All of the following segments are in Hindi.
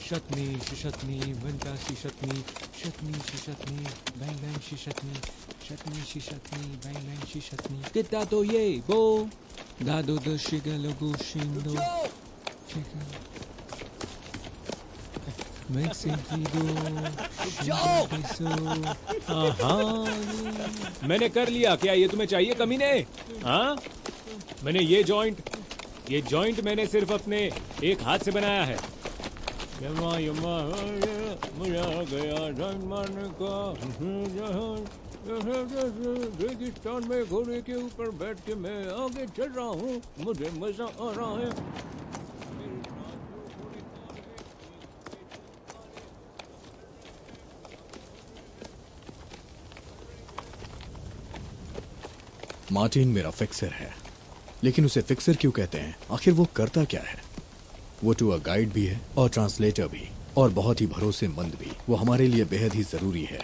शतनी शिशतनी वंटासी शतनी शतनी शिशतनी बैंग बैंग शिशतनी शतनी शिशतनी बैंग बैंग शिशतनी किता तो ये बो दादो द शिगलोगो शिंदो मैंने कर लिया। क्या ये तुम्हें चाहिए कमीने? हाँ, मैंने ये जॉइंट मैंने सिर्फ अपने एक हाथ से बनाया है। यम्मा यम्मा मुझे गया जॉइंट मारने का। रेगिस्तान में घोड़े के ऊपर बैठ के मैं आगे चल रहा हूँ, मुझे मजा आ रहा है। मार्टिन मेरा फिक्सर है, लेकिन उसे फिक्सर क्यों कहते हैं? आखिर वो करता क्या है? वो टूर गाइड भी है और ट्रांसलेटर भी, और बहुत ही भरोसेमंद भी। वो हमारे लिए बेहद ही जरूरी है।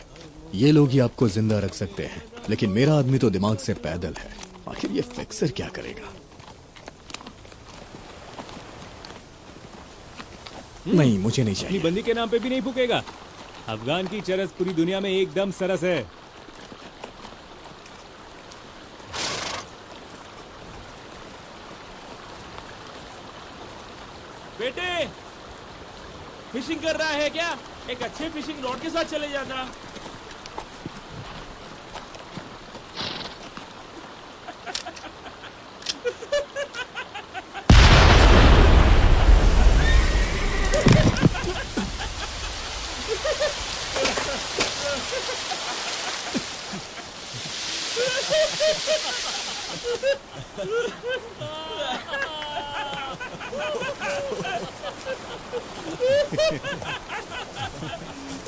ये लोग ही आपको जिंदा रख सकते हैं, लेकिन मेरा आदमी तो दिमाग से पैदल है। आखिर ये फिक्सर क्या करेगा? नहीं, मुझे नहीं चाहिए। अपनी बंदी के नाम पे भी नहीं फूकेगा। अफगान की चरस पूरी दुनिया में एकदम सरस है। बेटे, फिशिंग कर रहा है क्या? एक अच्छे फिशिंग रॉड के साथ चले जाना।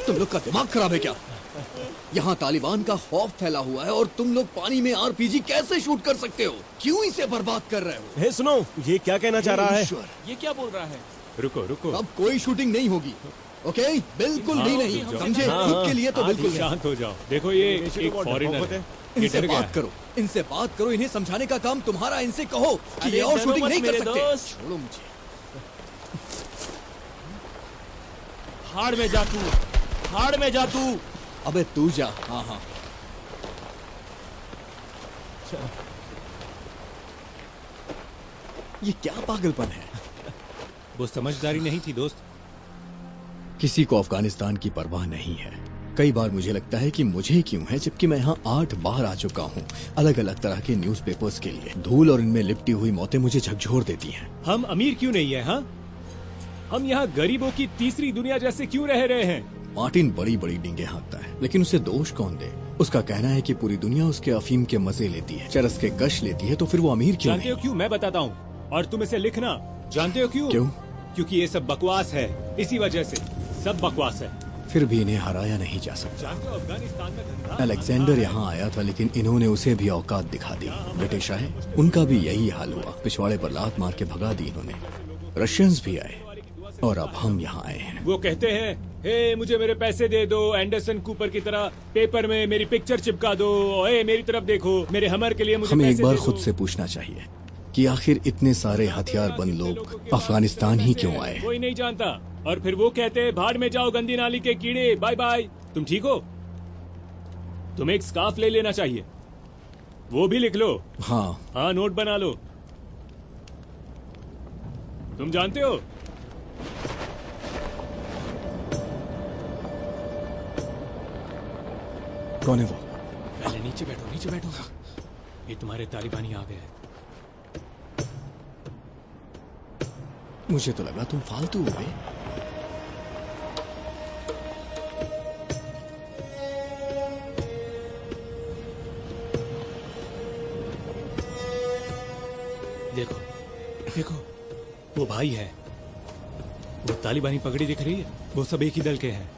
तुम लोग का दिमाग खराब है क्या? यहाँ तालिबान का खौफ फैला हुआ है और तुम लोग पानी में आरपीजी कैसे शूट कर सकते हो? क्यों इसे बर्बाद कर रहे हो? हे सुनो, ये क्या कहना चाह रहा है? ये क्या बोल रहा है? रुको रुको, अब कोई शूटिंग नहीं होगी, ओके? बिल्कुल भी नहीं, समझे? खुद के लिए तो बिल्कुल नहीं। शांत हो जाओ। देखो ये एक फॉरेनर है, इनसे बात करो, इनसे बात करो, इन्हें समझाने का काम तुम्हारा। इनसे कहो कि ये और शूटिंग नहीं कर सकते। छोड़ो मुझे। हाड़ में जा तू, हाड़ में जा तू। अबे तू जा। हाँ हाँ, ये क्या पागलपन है? वो समझदारी नहीं थी दोस्त। किसी को अफगानिस्तान की परवाह नहीं है। कई बार मुझे लगता है कि मुझे क्यों है, जबकि मैं यहाँ 8 बार आ चुका हूँ अलग अलग तरह के न्यूज़पेपर्स के लिए। धूल और इनमें लिपटी हुई मौतें मुझे झकझोर देती हैं। हम अमीर क्यों नहीं है? हाँ, हम यहाँ गरीबों की तीसरी दुनिया जैसे क्यों रह रहे हैं? मार्टिन बड़ी बड़ी डींगे हाँकता है, लेकिन उसे दोष कौन दे? उसका कहना है कि पूरी दुनिया उसके अफीम के मजे लेती है, चरस के कश लेती है, तो फिर वो अमीर क्यों जानते हो क्यों? मैं बताता हूँ, और तुम इसे लिखना। जानते हो क्यों? क्यों? क्योंकि ये सब बकवास है। इसी वजह से सब बकवास है। फिर भी इन्हें हराया नहीं जा सकता। जानते हो अफगानिस्तान में धंधा? अलेक्जेंडर यहाँ आया था, लेकिन इन्होंने उसे भी औकात दिखा दी। ब्रिटिश आए, उनका भी यही हाल हुआ। पिछवाड़े पर लात मार के भगा दी इन्होंने। रशियंस भी आए, और अब हम यहाँ आए हैं। वो कहते हैं, हे मुझे मेरे पैसे दे दो, एंडरसन कूपर की तरह पेपर में मेरी पिक्चर चिपका दो, हे मेरी तरफ देखो, मेरे हमर के लिए मुझे हमें पैसे एक बार दे दो। खुद से पूछना चाहिए कि आखिर इतने सारे हथियारबंद लोग अफगानिस्तान ही क्यों आए? कोई नहीं जानता। और फिर वो कहते हैं, भाड़ में जाओ गंदी नाली के कीड़े, बाय बाय। तुम ठीक हो? तुम्हें एक स्कार्फ ले लेना चाहिए। वो भी लिख लो। हाँ हाँ, नोट बना लो। तुम जानते हो, कौन है वो? पहले नीचे बैठो, नीचे बैठो। ये तुम्हारे तालिबानी आ गए हैं। मुझे तो लगा तुम फालतू हो गए। देखो देखो, वो भाई है। वो तालिबानी पगड़ी दिख रही है, वो सब एक ही दल के हैं।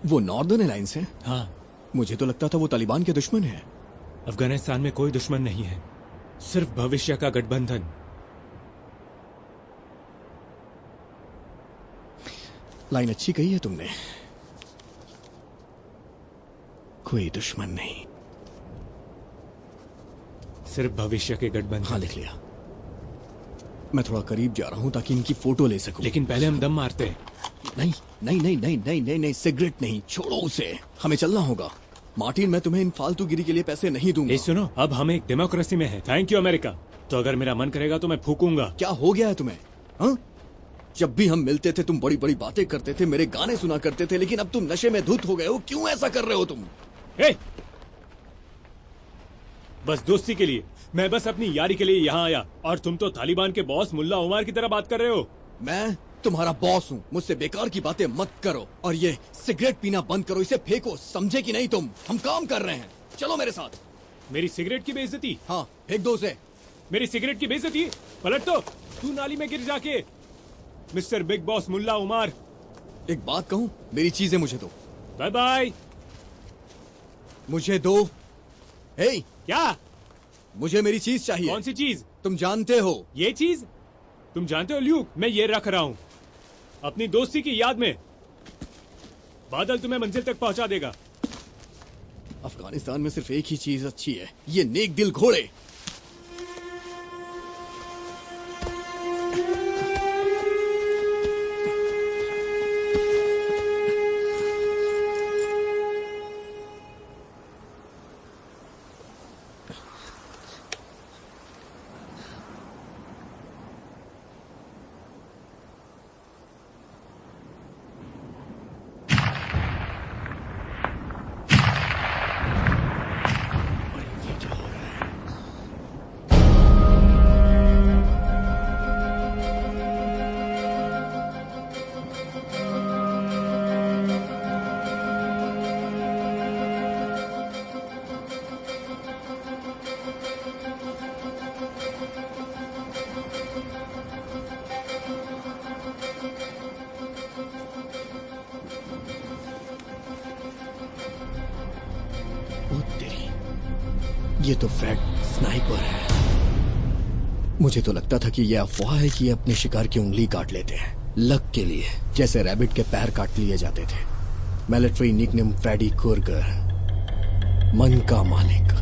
वो नॉर्दर्न अलायंस है? हाँ। मुझे तो लगता था वो तालिबान के दुश्मन है। अफगानिस्तान में कोई दुश्मन नहीं है, सिर्फ भविष्य का गठबंधन। लाइन अच्छी कही है तुमने। कोई दुश्मन नहीं, सिर्फ भविष्य के गठबंधन। हाँ लिख लिया। मैं थोड़ा करीब जा रहा हूँ ताकि इनकी फोटो ले सकूं। लेकिन पहले हम दम मारते हैं। नहीं नहीं नहीं नहीं नहीं नहीं नहीं, सिगरेट नहीं, छोड़ो उसे, हमें चलना होगा। मार्टिन, मैं तुम्हें इन फालतूगिरी के लिए पैसे नहीं दूंगा। ये सुनो, अब हम एक डेमोक्रेसी में हैं। Thank you America. तो अगर मेरा मन करेगा तो मैं फूकूंगा। क्या हो गया है तुम्हें? हाँ? जब भी हम मिलते थे तुम बड़ी बड़ी बातें करते थे, मेरे गाने सुना करते थे, लेकिन अब तुम नशे में धुत हो गए हो। क्यों ऐसा कर रहे हो तुम? हे! बस दोस्ती के लिए, मैं बस अपनी यारी के लिए यहाँ आया, और तुम तो तालिबान के बॉस मुल्ला उमर की तरह बात कर रहे हो। मैं तुम्हारा बॉस हूँ, मुझसे बेकार की बातें मत करो, और ये सिगरेट पीना बंद करो, इसे फेंको, समझे कि नहीं तुम? हम काम कर रहे हैं, चलो मेरे साथ। मेरी सिगरेट की बेइज्जती? हाँ, फेंक दो उसे। मेरी सिगरेट की बेइज्जती? पलट तो, तू नाली में गिर जाके। Mister big boss Mullah Omar. एक बात कहूँ, मेरी चीजें मुझे दो। Bye bye. मुझे दो। हे, क्या? मुझे मेरी चीज चाहिए। कौन सी चीज? तुम जानते हो। ये चीज? तुम जानते हो ल्यूक, मैं ये रख रहा हूँ अपनी दोस्ती की याद में। बादल तुम्हें मंजिल तक पहुंचा देगा। अफगानिस्तान में सिर्फ एक ही चीज अच्छी है, ये नेक दिल घोड़े। ये तो फ्रेड स्नाइपर है। मुझे तो लगता था कि ये अफवाह है कि ये अपने शिकार की उंगली काट लेते हैं, लक के लिए, जैसे रैबिट के पैर काट लिए जाते थे। मिलिट्री निकनेम फ्रेडी कुर्गर, मन का मालिक।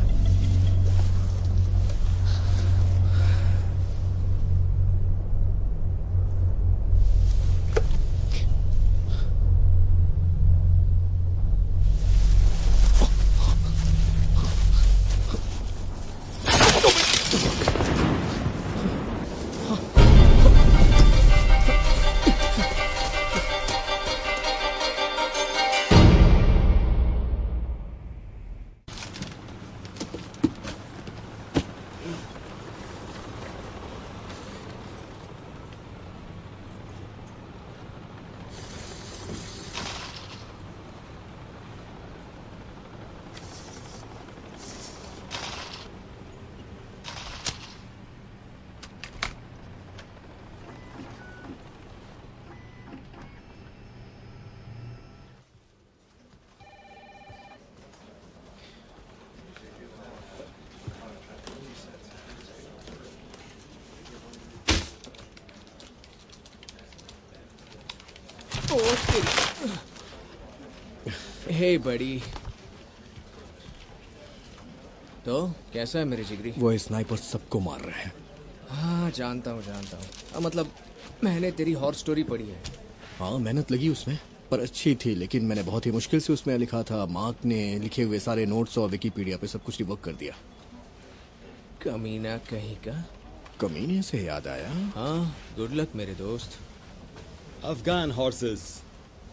हे बड़ी, तो कैसा है मेरे जिगरी? वो स्नाइपर सबको मार रहे हैं। हाँ जानता हूँ मतलब मैंने तेरी हॉर स्टोरी पढ़ी है। हाँ, मेहनत लगी उसमें, पर अच्छी थी, लेकिन मैंने बहुत ही मुश्किल से उसमें लिखा था। मार्क ने लिखे हुए सारे नोट्स और विकिपीडिया पे सब कुछ रिवर्क कर दिया। कमीना कहीं का। कमीने से याद आया। हाँ, गुड लक मेरे दोस्त। Afghan horses.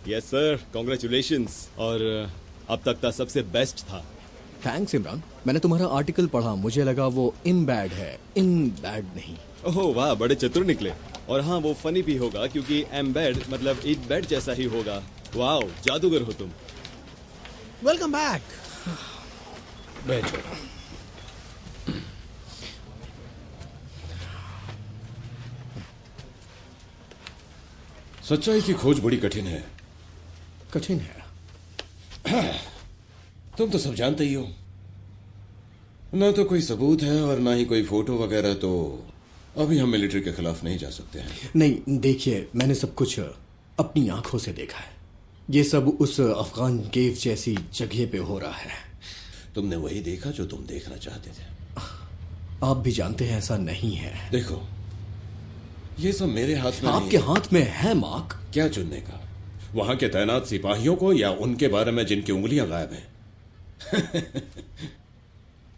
Yes sir, congratulations. और अब तक का सबसे बेस्ट था। थैंक्स इमरान, मैंने तुम्हारा आर्टिकल पढ़ा, मुझे लगा वो इन बैड है, इन बैड नहीं। ओह वाह, बड़े चतुर निकले। और हाँ, वो फनी भी होगा क्योंकि एम्बेड मतलब ईद बेड जैसा ही होगा। वाओ, जादूगर हो तुम। Welcome back. बैठो। सच्चाई की खोज बड़ी कठिन है। कठिन है। तुम तो सब जानते ही हो। ना तो कोई सबूत है और ना ही कोई फोटो वगैरह, तो अभी हम मिलिट्री के खिलाफ नहीं जा सकते हैं। नहीं, देखिए, मैंने सब कुछ अपनी आंखों से देखा है। ये सब उस अफगान केव जैसी जगह पे हो रहा है। तुमने वही देखा जो तुम देखना चाहते थे। आप भी जानते हैं ऐसा नहीं है। देखो, ये सब मेरे हाथ में आपके नहीं। हाथ में है मार्क। क्या चुनने का? वहां के तैनात सिपाहियों को या उनके बारे में जिनकी उंगलियां गायब हैं?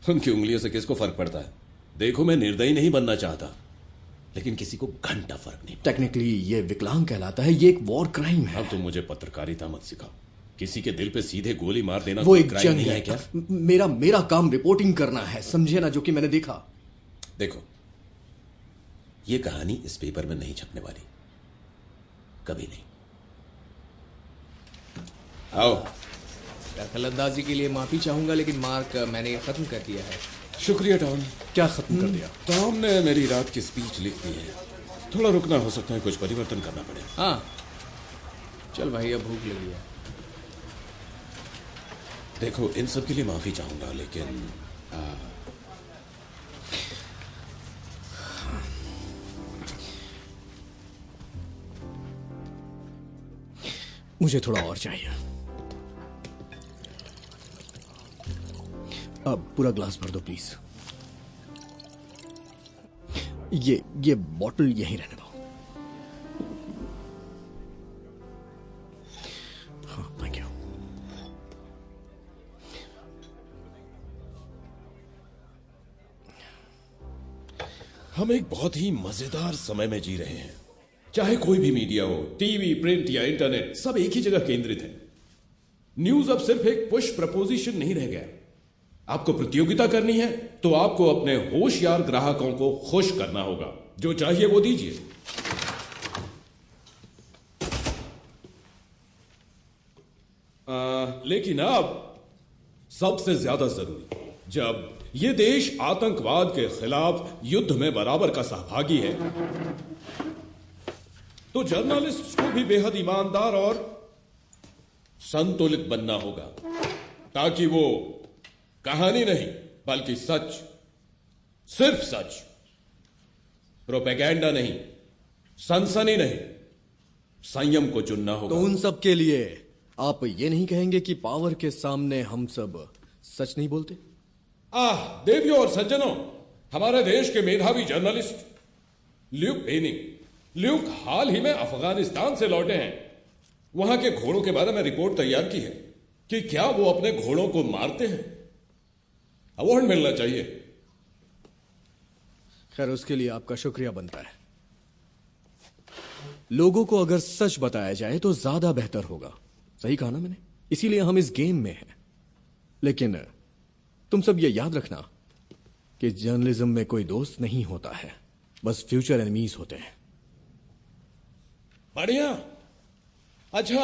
उनकी उंगलियों से किसको फर्क पड़ता है? देखो, मैं निर्दयी नहीं बनना चाहता, लेकिन किसी को घंटा फर्क नहीं। टेक्निकली ये विकलांग कहलाता है, ये एक वॉर क्राइम है। अब तुम मुझे पत्रकारिता मत सिखाओ। किसी के दिल पे सीधे गोली मार देना वो कोई एक क्राइम जंग नहीं है है क्या? मेरा काम रिपोर्टिंग करना है, समझे ना, जो कि मैंने देखा। देखो, ये कहानी इस पेपर में नहीं छपने वाली, कभी नहीं। आओ। दखलंदाजी के लिए माफी चाहूंगा, लेकिन मार्क मैंने ये खत्म कर दिया है। शुक्रिया टॉम। क्या खत्म कर दिया? टॉम ने मेरी रात की स्पीच लिख दी है। थोड़ा रुकना हो सकता है, कुछ परिवर्तन करना पड़े। हाँ चल भाई, अब भूख लगी है। देखो, इन सब के लिए माफी चाहूंगा, लेकिन मुझे थोड़ा और चाहिए। अब पूरा ग्लास भर दो प्लीज। ये बॉटल यहीं रहने दो। हाँ, थैंक यू। हम एक बहुत ही मजेदार समय में जी रहे हैं। चाहे कोई भी मीडिया हो, टीवी, प्रिंट या इंटरनेट, सब एक ही जगह केंद्रित है। न्यूज अब सिर्फ एक पुश प्रपोजिशन नहीं रह गया। आपको प्रतियोगिता करनी है तो आपको अपने होशियार ग्राहकों को खुश करना होगा। जो चाहिए वो दीजिए। लेकिन अब सबसे ज्यादा जरूरी, जब ये देश आतंकवाद के खिलाफ युद्ध में बराबर का सहभागी है, तो जर्नलिस्ट को भी बेहद ईमानदार और संतुलित बनना होगा, ताकि वो कहानी नहीं बल्कि सच, सिर्फ सच, प्रोपेगेंडा नहीं, सनसनी नहीं, संयम को चुनना होगा। तो उन सब के लिए आप ये नहीं कहेंगे कि पावर के सामने हम सब सच नहीं बोलते? देवियों और सज्जनों, हमारे देश के मेधावी जर्नलिस्ट ल्यूक बेनिंग, ल्यूक हाल ही में अफगानिस्तान से लौटे हैं। वहां के घोड़ों के बारे में रिपोर्ट तैयार की है कि क्या वो अपने घोड़ों को मारते हैं। अवार्ड मिलना चाहिए। खैर, उसके लिए आपका शुक्रिया बनता है। लोगों को अगर सच बताया जाए तो ज्यादा बेहतर होगा। सही कहा ना मैंने? इसीलिए हम इस गेम में हैं। लेकिन तुम सब ये याद रखना कि जर्नलिज्म में कोई दोस्त नहीं होता है, बस फ्यूचर एनिमीज होते हैं। बढ़िया। अच्छा,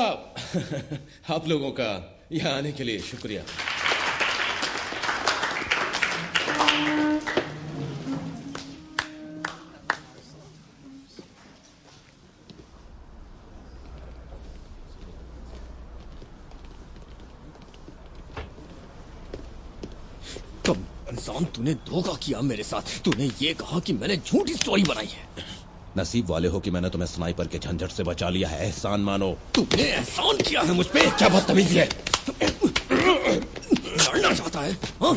आप लोगों का यहां आने के लिए शुक्रिया। कम इंसान, तूने धोखा किया मेरे साथ। तूने ये कहा कि मैंने झूठी स्टोरी बनाई है। नसीब वाले हो कि मैंने तुम्हें स्नाइपर के झंझट से बचा लिया है। एहसान मानो। तूने एहसान किया है मुझ पे। क्या बदतमीजी है? लड़ना चाहता है हाँ?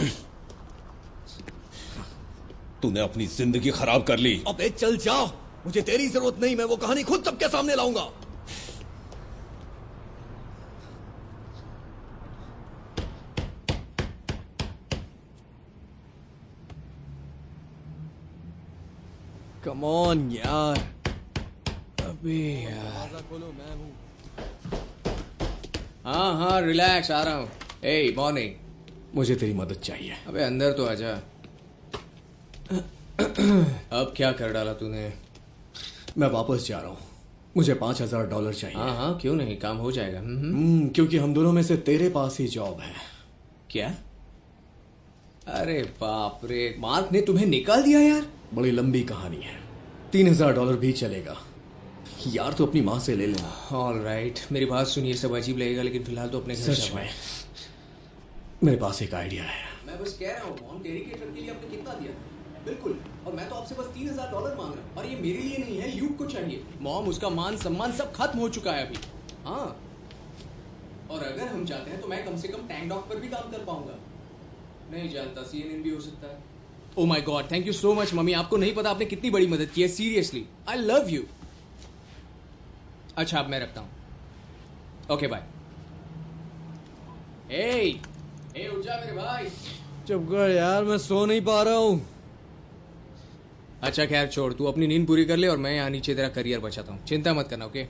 तूने अपनी जिंदगी खराब कर ली। अबे चल जा, मुझे तेरी जरूरत नहीं। मैं वो कहानी खुद सबके सामने लाऊंगा। कम ऑन यार। अबे यार, खोलो, मैं हूं। हाँ रिलैक्स, आ रहा हूँ। ए मॉर्निंग। मुझे तेरी मदद चाहिए। अबे अंदर तो आजा। अब क्या कर डाला तूने? मैं वापस जा रहा हूँ। मुझे $5,000 चाहिए। हाँ क्यों नहीं, काम हो जाएगा। क्योंकि हम दोनों में से तेरे पास ही जॉब है। क्या? अरे बाप रे, मार्क ने तुम्हें निकाल दिया यार। बड़ी लंबी कहानी है। $3,000 भी चलेगा यार, तो अपनी माँ से ले लेना। ऑल राइट, मेरी बात सुनिए, सब अजीब लगेगा लेकिन फिलहाल तो अपने घर सच जाओ। में मेरे पास एक आइडिया है। मैं बस कह रहा हूँ, मॉम डेडिकेटर के लिए आपने कितना दिया? बिल्कुल, और मैं तो आपसे बस $3,000 मांग रहा हूँ, और ये मेरे लिए नहीं है, ल्यूक को चाहिए। मॉम, उसका मान सम्मान सब खत्म हो चुका है अभी। हाँ, और अगर हम चाहते हैं तो मैं कम से कम टैंक डॉग पर भी काम कर पाऊंगा। नहीं जानता, CNN भी हो सकता है। Oh my God, thank you so much mummy. आपको नहीं पता आपने कितनी बड़ी मदद की है, सीरियसली आई लव यू। अच्छा अब मैं रखता हूं, ओके बाय। ए उठ जा मेरे भाई। चुप कर यार, मैं सो नहीं पा रहा हूँ। अच्छा खैर छोड़, तू अपनी नींद पूरी कर ले और मैं यहाँ नीचे तेरा करियर बचाता हूँ, चिंता मत करना, ओके?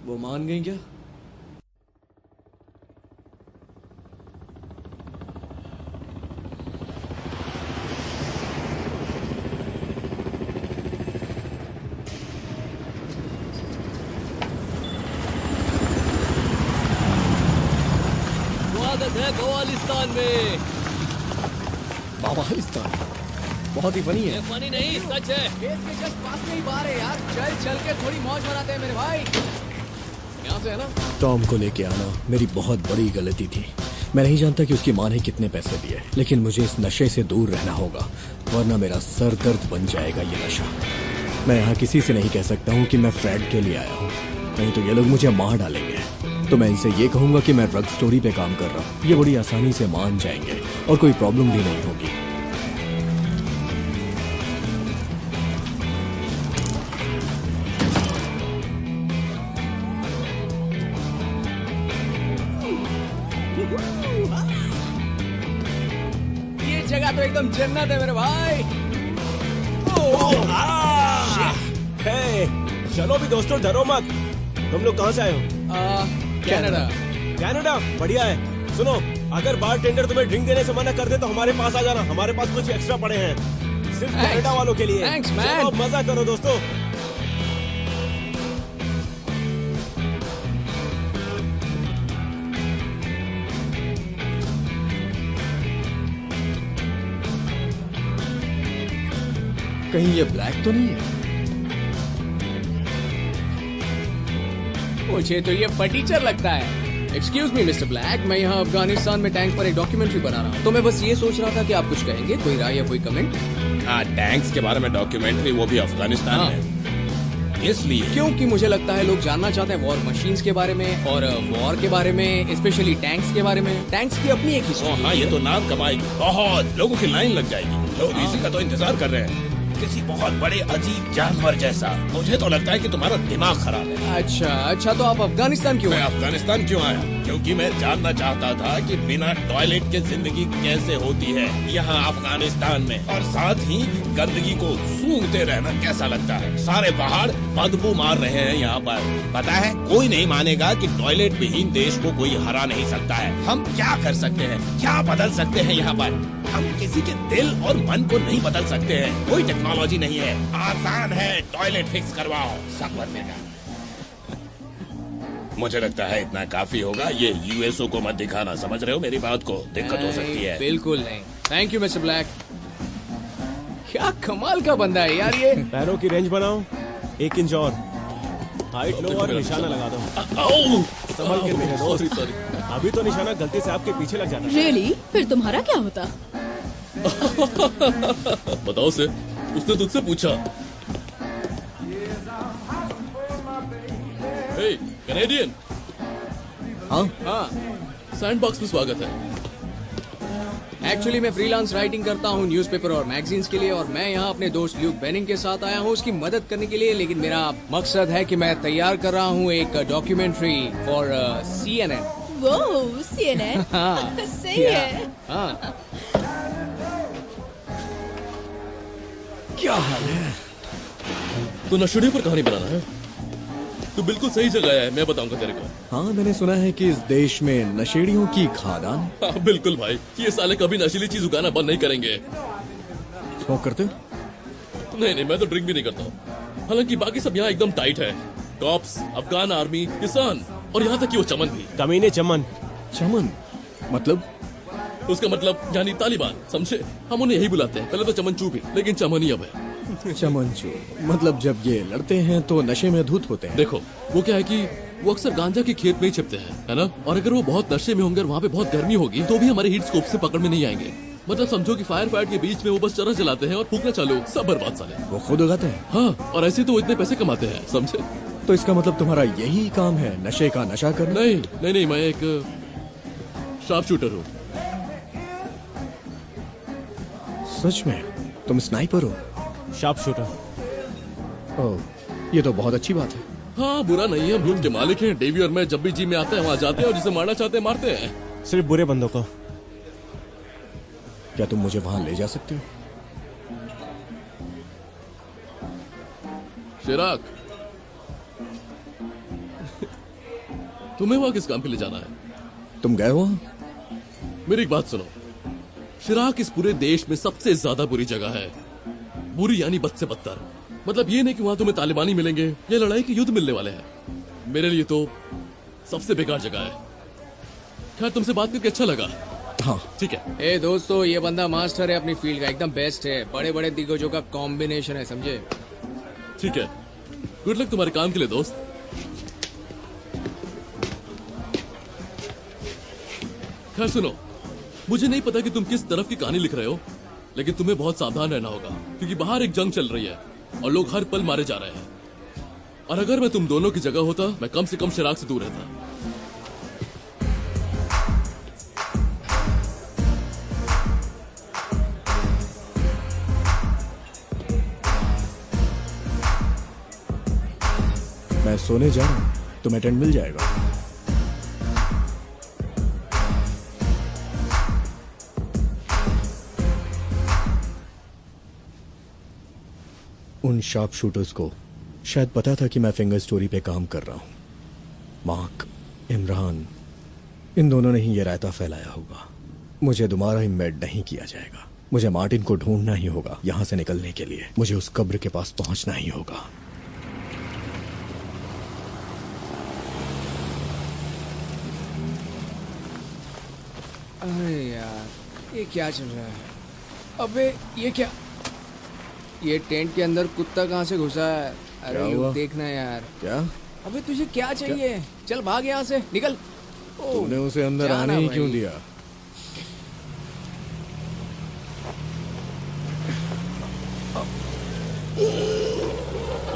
वो मान गई क्या? स्वागत है गोवालिस्तान में। बाबालिस्तान बहुत ही फनी है। फनी नहीं, सच है। बेस के जस्ट पास में ही बार है यार, चल चल के थोड़ी मौज मनाते हैं मेरे भाई। यहाँ से है ना? टॉम को लेके आना मेरी बहुत बड़ी गलती थी। मैं नहीं जानता कि उसकी माँ ने कितने पैसे दिए, लेकिन मुझे इस नशे से दूर रहना होगा, वरना मेरा सर दर्द बन जाएगा ये नशा। मैं यहाँ किसी से नहीं कह सकता हूँ कि मैं फ्रेड के लिए आया हूँ, नहीं तो ये लोग मुझे मार डालेंगे। तो मैं इनसे ये कहूंगा कि मैं ड्रग स्टोरी पे काम कर रहा हूँ। ये बड़ी आसानी से मान जाएंगे और कोई प्रॉब्लम भी नहीं होगी। ये जगह तो एकदम जन्नत है मेरे भाई। हे, चलो भी दोस्तों, डरो मत। तुम लोग कहाँ से आए हो? कनाडा। कनाडा, बढ़िया है। सुनो, अगर बार टेंडर तुम्हें ड्रिंक देने से मना कर दे तो हमारे पास आ जाना, हमारे पास कुछ एक्स्ट्रा पड़े हैं सिर्फ कनाडा वालों के लिए। Thanks, man. चलो, मजा करो दोस्तों। कहीं ये ब्लैक तो नहीं है? मुझे तो ये फटीचर लगता है। एक्सक्यूज मी मिस्टर ब्लैक, मैं यहाँ अफगानिस्तान में टैंक पर एक डॉक्यूमेंट्री बना रहा हूँ, तो मैं बस ये सोच रहा था कि आप कुछ कहेंगे, कोई राय या कोई कमेंट? हाँ, टैंक्स के बारे में डॉक्यूमेंट्री, वो भी अफगानिस्तान हाँ। में। इसलिए क्योंकि मुझे लगता है लोग जानना चाहते हैं वॉर मशीन्स के बारे में और वॉर के बारे में, स्पेशली टैंक्स के बारे में। टैंक्स की अपनी एक हिस्ट्री। हाँ, ये तो नाम कमाएगी, बहुत लोगों की लाइन लग जाएगी। लोग इसी का तो इंतजार कर रहे हैं, किसी बहुत बड़े अजीब जानवर जैसा। मुझे तो लगता है कि तुम्हारा दिमाग खराब है। अच्छा, तो आप अफगानिस्तान क्यों मैं आए? अफगानिस्तान क्यों आया? क्योंकि मैं जानना चाहता था कि बिना टॉयलेट के जिंदगी कैसे होती है यहाँ अफगानिस्तान में, और साथ ही गंदगी को सूंघते रहना कैसा लगता है। सारे पहाड़ बदबू मार रहे हैं यहाँ पर। पता है, कोई नहीं मानेगा कि टॉयलेट विहीन देश को कोई हरा नहीं सकता है। हम क्या कर सकते हैं, क्या बदल सकते हैं यहाँ पर? हम किसी के दिल और मन को नहीं बदल सकते हैं। कोई टेक्नोलॉजी नहीं है, आसान है, टॉयलेट फिक्स करवाओ, सब बदलेगा। मुझे लगता है इतना काफी होगा। ये यूएसओ को मत दिखाना, समझ रहे हो मेरी बात को? दिक्कत हो सकती है। बिल्कुल नहीं। Thank you mister black. क्या कमाल का बंदा है यार ये। पैरों की रेंज बनाओ, 1 इंच और हाइट लो और निशाना लगा दो। संभल के मेरे दोस्त, अभी तो निशाना गलती से आपके पीछे लग जाता है। रियली? फिर तुम्हारा क्या होता? बताओ से, उसने तुझसे पूछा। हे कैनेडियन। हाँ, सैंडबॉक्स में स्वागत है। एक्चुअली मैं फ्रीलांस राइटिंग करता हूँ न्यूज़पेपर और मैगजीन्स के लिए, और मैं यहाँ अपने दोस्त ल्यूक बेनिंग के साथ आया हूँ उसकी मदद करने के लिए। लेकिन मेरा मकसद है कि मैं तैयार कर रहा हूँ एक डॉक्यूमेंट्री फॉर CNN। वो CNN? हाँ, सही है। हाँ, क्या हाल है? तो नशेड़ी पर कहानी बनाना है? तू बिल्कुल सही जगह है, मैं बताऊंगा तेरे को। हाँ, मैंने सुना है कि इस देश में नशेड़ियों की खादान है। हाँ बिल्कुल भाई, ये साले कभी नशीली चीज उगाना बंद नहीं करेंगे। स्मोक करते हो? नहीं, मैं तो ड्रिंक भी नहीं करता। हालांकि बाकी सब यहाँ एकदम टाइट है। कॉप्स, अफगान आर्मी, किसान, और यहाँ तक कि वो चमन भी। कमीने चमन। चमन मतलब? उसका मतलब यानी तालिबान, समझे? हम उन्हें यही बुलाते हैं। पहले तो चमनचू भी, लेकिन चमन ही अब है। चमनचू मतलब जब ये लड़ते हैं तो नशे में धुत होते हैं। देखो, वो क्या है कि वो अक्सर गांजा के खेत में ही छिपते हैं, है ना? और अगर वो बहुत नशे में होंगे और वहाँ पे बहुत गर्मी होगी तो भी हमारे हीट स्कोप से पकड़ में नहीं आएंगे। मतलब समझो कि फायर फाइट के बीच में वो बस चरह चलाते हैं और फूकना चालू, सब बर्बाद साले। वो खुद उगाते हैं? हाँ, और ऐसे तो वो इतने पैसे कमाते हैं, समझे? तो इसका मतलब तुम्हारा यही काम है, नशे का नशा करना? नहीं, मैं एक शार्प शूटर हूँ। सच में तुम स्नाइपर हो? Sharp shooter. ओह, ये तो बहुत अच्छी बात है। हाँ, बुरा नहीं है। भूत के मालिक हैं। डेवी और मैं जब भी जी में आते हैं वहाँ जाते हैं और जिसे मारना चाहते हैं मारते हैं। सिर्फ बुरे बंदों को। क्या तुम मुझे वहां ले जा सकते हो? शिराक, तुम्हें वहां किस काम के लिए जाना है? तुम गए हो? मेरी एक बात सुनो, शिराक इस पूरे देश में सबसे ज्यादा बुरी जगह है। बुरी यानी बद से बदतर। मतलब ये नहीं कि वहां तुम्हें तालिबानी मिलेंगे या लड़ाई के युद्ध मिलने वाले हैं। मेरे लिए तो सबसे बेकार जगह है। खैर, तुमसे बात करके अच्छा लगा। हाँ ठीक है। ए दोस्तों, ये बंदा मास्टर है अपनी फील्ड का, एकदम बेस्ट है। बड़े बड़े दिग्गजों का कॉम्बिनेशन है, समझे? ठीक है, गुड लक तुम्हारे काम के लिए दोस्त। खैर सुनो, मुझे नहीं पता कि तुम किस तरफ की कहानी लिख रहे हो, लेकिन तुम्हें बहुत सावधान रहना होगा क्योंकि बाहर एक जंग चल रही है और लोग हर पल मारे जा रहे हैं। और अगर मैं तुम दोनों की जगह होता, मैं कम से कम शिराक से दूर रहता। मैं सोने जा रहा हूं, तुम्हें टेंट मिल जाएगा। उन शार्प शूटर्स को शायद पता था कि मैं फिंगर स्टोरी पे काम कर रहा हूं। मार्क, इमरान, इन दोनों ने ही ये रायता फैलाया होगा। मुझे दोबारा इम्बेड नहीं किया जाएगा। मुझे मार्टिन को ढूंढना ही होगा। यहां से निकलने के लिए मुझे उस कब्र के पास पहुंचना ही होगा। अरे यार, ये क्या चल रहा है? अबे ये क्या? ये टेंट के अंदर कुत्ता कहाँ से घुसा है? अरे क्या ये हुआ? देखना यार। क्या? अबे तुझे क्या चाहिए? चल भाग यहाँ से, निकल। ओ, तूने उसे अंदर जाना आने ही भाई। क्यों दिया?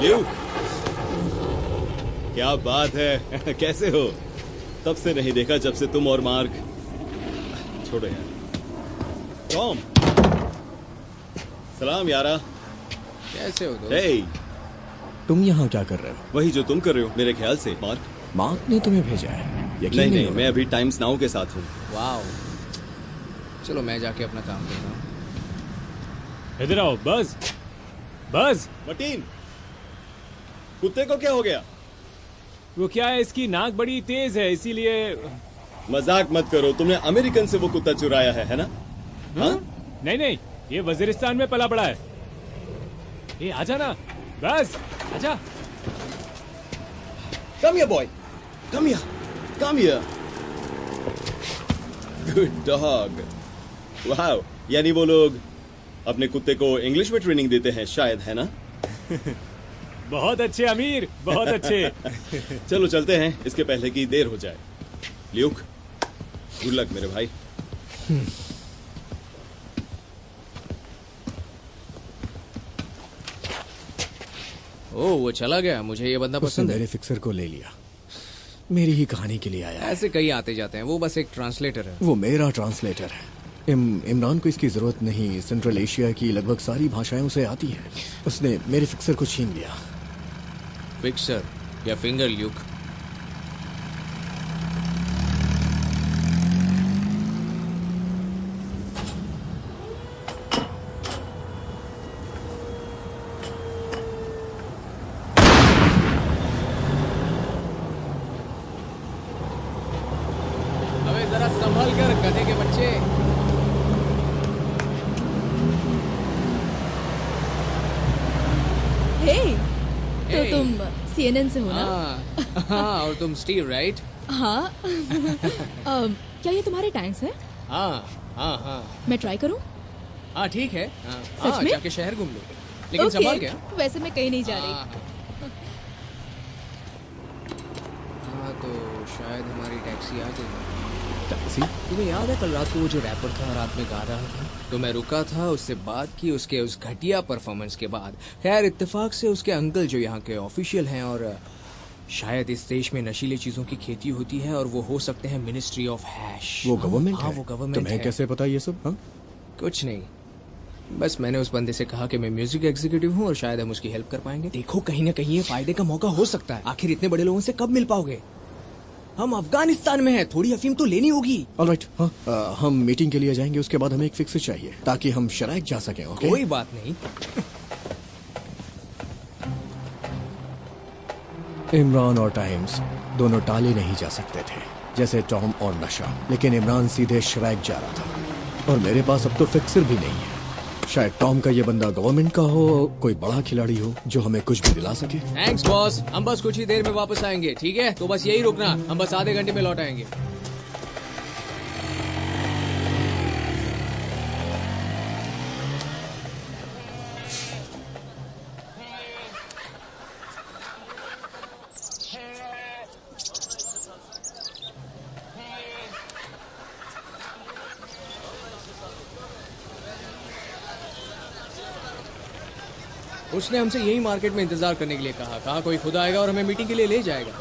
ल्यूक, क्या बात है? कैसे हो? तब से नहीं देखा जब से तुम और मार्क। छोड़ो यार। टॉम, सलाम यारा। कैसे हो दोस्त? हे, तुम यहाँ क्या कर रहे हो? वही जो तुम कर रहे हो मेरे ख्याल से, मार्क। मार्क ने तुम्हें भेजा है? यकीन नहीं नहीं, हो मैं रहा। अभी टाइम्स नाउ के साथ हूँ। वाओ, चलो मैं जाके अपना काम करता हूँ। इधर आओ, बस बस। मटीन, कुत्ते को क्या हो गया? वो क्या है, इसकी नाक बड़ी तेज है, इसीलिए। मजाक मत करो, तुमने अमेरिकन से वो कुत्ता चुराया है ना? हाँ? नहीं नहीं, ये वजीरिस्तान में पला बड़ा है। ये आजा ना, बस आजा। Come here, boy. Come here. Come here. Good dog. Wow. यानी वो लोग अपने कुत्ते को इंग्लिश में ट्रेनिंग देते हैं शायद, है ना? बहुत अच्छे अमीर, बहुत अच्छे। चलो चलते हैं, इसके पहले कि देर हो जाए। ल्यूक, गुड लक मेरे भाई। ओ, वो चला गया। मुझे ये बंदा उसने पसंद है। मेरे फिक्सर को ले लिया। मेरी ही कहानी के लिए आया है। ऐसे कई आते जाते हैं, वो बस एक ट्रांसलेटर है। वो मेरा ट्रांसलेटर है। इमरान को इसकी जरूरत नहीं। सेंट्रल एशिया की लगभग सारी भाषाएं उसे आती हैं। उसने मेरे फिक्सर को छीन लिया। फिक्सर या फिंगर ल्यूक? अबे जरा संभल कर, गधे के बच्चे। हे, तो Hey. तुम CNN से हो ना? हाँ हाँ, और तुम स्टीव, राइट? हाँ। क्या ये तुम्हारे टैंक्स हैं? हाँ हाँ हाँ मैं ट्राई करूं? हाँ, ठीक है। हाँ, सच हाँ, में? जाके शहर घूम लो, लेकिन संभाल के। वैसे मैं कहीं नहीं जा रही। हाँ, हाँ, तो शायद हमारी टैक्सी आ गई। टैक्सी? तुम्हें याद है कल रात को वो जो रैपर था रात में गा रहा था? तो मैं रुका था, उससे बात की उसके उस घटिया परफॉर्मेंस के बाद। खैर इत्तेफाक से उसके अंकल जो यहाँ के ऑफिशियल हैं और शायद इस देश में नशीली चीजों की खेती होती है और वो हो सकते हैं मिनिस्ट्री ऑफ हैश। वो गवर्नमेंट हाँ, है? वो गवर्नमेंट तुम्हें है। कैसे पता ये सब? हाँ? कुछ नहीं, बस मैंने उस बंदे से कहा कि मैं म्यूजिक एग्जीक्यूटिव हूँ और शायद हम उसकी हेल्प कर पाएंगे। देखो, कहीं ना कहीं ये फायदे का मौका हो सकता है। आखिर इतने बड़े लोगों से कब मिल पाओगे? हम अफगानिस्तान में हैं, थोड़ी अफीम तो लेनी होगी। ऑलराइट, हाँ, हम मीटिंग के लिए जाएंगे, उसके बाद हमें एक फिक्सर चाहिए ताकि हम शराइक जा सकें। ओके? कोई बात नहीं। इमरान और टाइम्स दोनों टाले नहीं जा सकते थे, जैसे टॉम और नशा। लेकिन इमरान सीधे शराइक जा रहा था और मेरे पास अब तो फिक्सर भी नहीं है। शायद टॉम का ये बंदा गवर्नमेंट का हो, कोई बड़ा खिलाड़ी हो जो हमें कुछ भी दिला सके। थैंक्स बॉस, हम बस कुछ ही देर में वापस आएंगे, ठीक है? तो बस यही रुकना, हम बस आधे घंटे में लौट आएंगे। उसने हमसे यही मार्केट में इंतजार करने के लिए कहा कोई खुद आएगा और हमें मीटिंग के लिए ले जाएगा।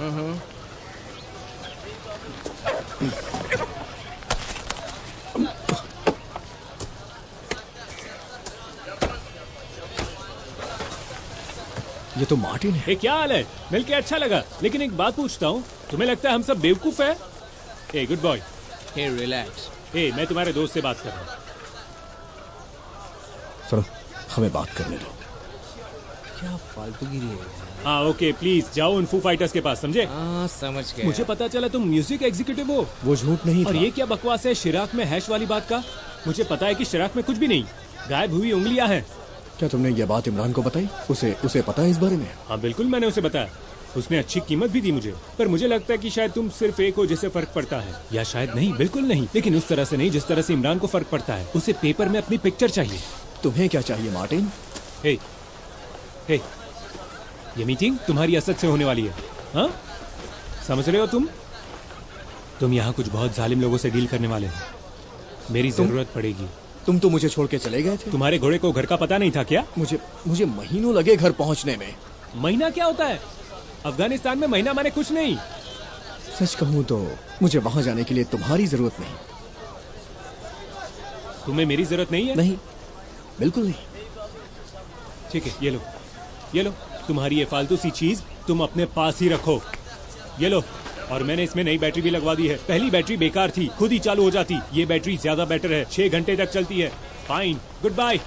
ये तो मार्टिन है। ए, क्या हाल है? मिलके अच्छा लगा, लेकिन एक बात पूछता हूँ, तुम्हें लगता है हम सब बेवकूफ है? ए गुड बॉय, हे रिलैक्स। ए मैं तुम्हारे दोस्त से बात कर रहा हूँ। सुनो, हमें बात करने दो। क्या फालतूगिरी है? हाँ ओके, प्लीज जाओ उन फू फाइटर्स के पास, समझे? हाँ समझ गया। मुझे पता चला तुम म्यूजिक एग्जीक्यूटिव हो। वो झूठ नहीं और था। ये क्या बकवास है शिराक में हैश वाली बात का? मुझे पता है कि शिराक में कुछ भी नहीं, गायब हुई उंगलियां हैं। क्या तुमने ये बात इमरान को बताई? उसे पता है इस बारे में? हाँ बिल्कुल, मैंने उसे बताया। उसने अच्छी कीमत भी दी मुझे, पर मुझे लगता है कि शायद तुम सिर्फ एक हो जिससे फर्क पड़ता है, या शायद नहीं, बिल्कुल नहीं, लेकिन उस तरह से नहीं जिस तरह से इमरान को फर्क पड़ता है। उसे पेपर में अपनी पिक्चर चाहिए। तुम्हें क्या चाहिए मार्टिन? हे, हे, ये मीटिंग तुम्हारी असद से होने वाली है, हाँ? समझ रहे हो तुम यहाँ कुछ बहुत जालिम लोगों से डील करने वाले हो। मेरी जरूरत पड़ेगी। तुम तो मुझे छोड़ के चले गए थे। तुम्हारे घोड़े को घर का पता नहीं था क्या? मुझे महीनों लगे घर पहुंचने में। महीना क्या होता है? अफगानिस्तान में महीना माने कुछ नहीं। सच कहूं तो मुझे वहां जाने के लिए तुम्हारी जरूरत नहीं। तुम्हें मेरी जरूरत नहीं है? नहीं, बिल्कुल नहीं। ठीक है, ये लो तुम्हारी ये फालतू सी चीज तुम अपने पास ही रखो। ये लो, और मैंने इसमें नई बैटरी भी लगवा दी है। पहली बैटरी बेकार थी, खुद ही चालू हो जाती। ये बैटरी ज्यादा बेटर है, 6 घंटे तक चलती है। Fine, good bye.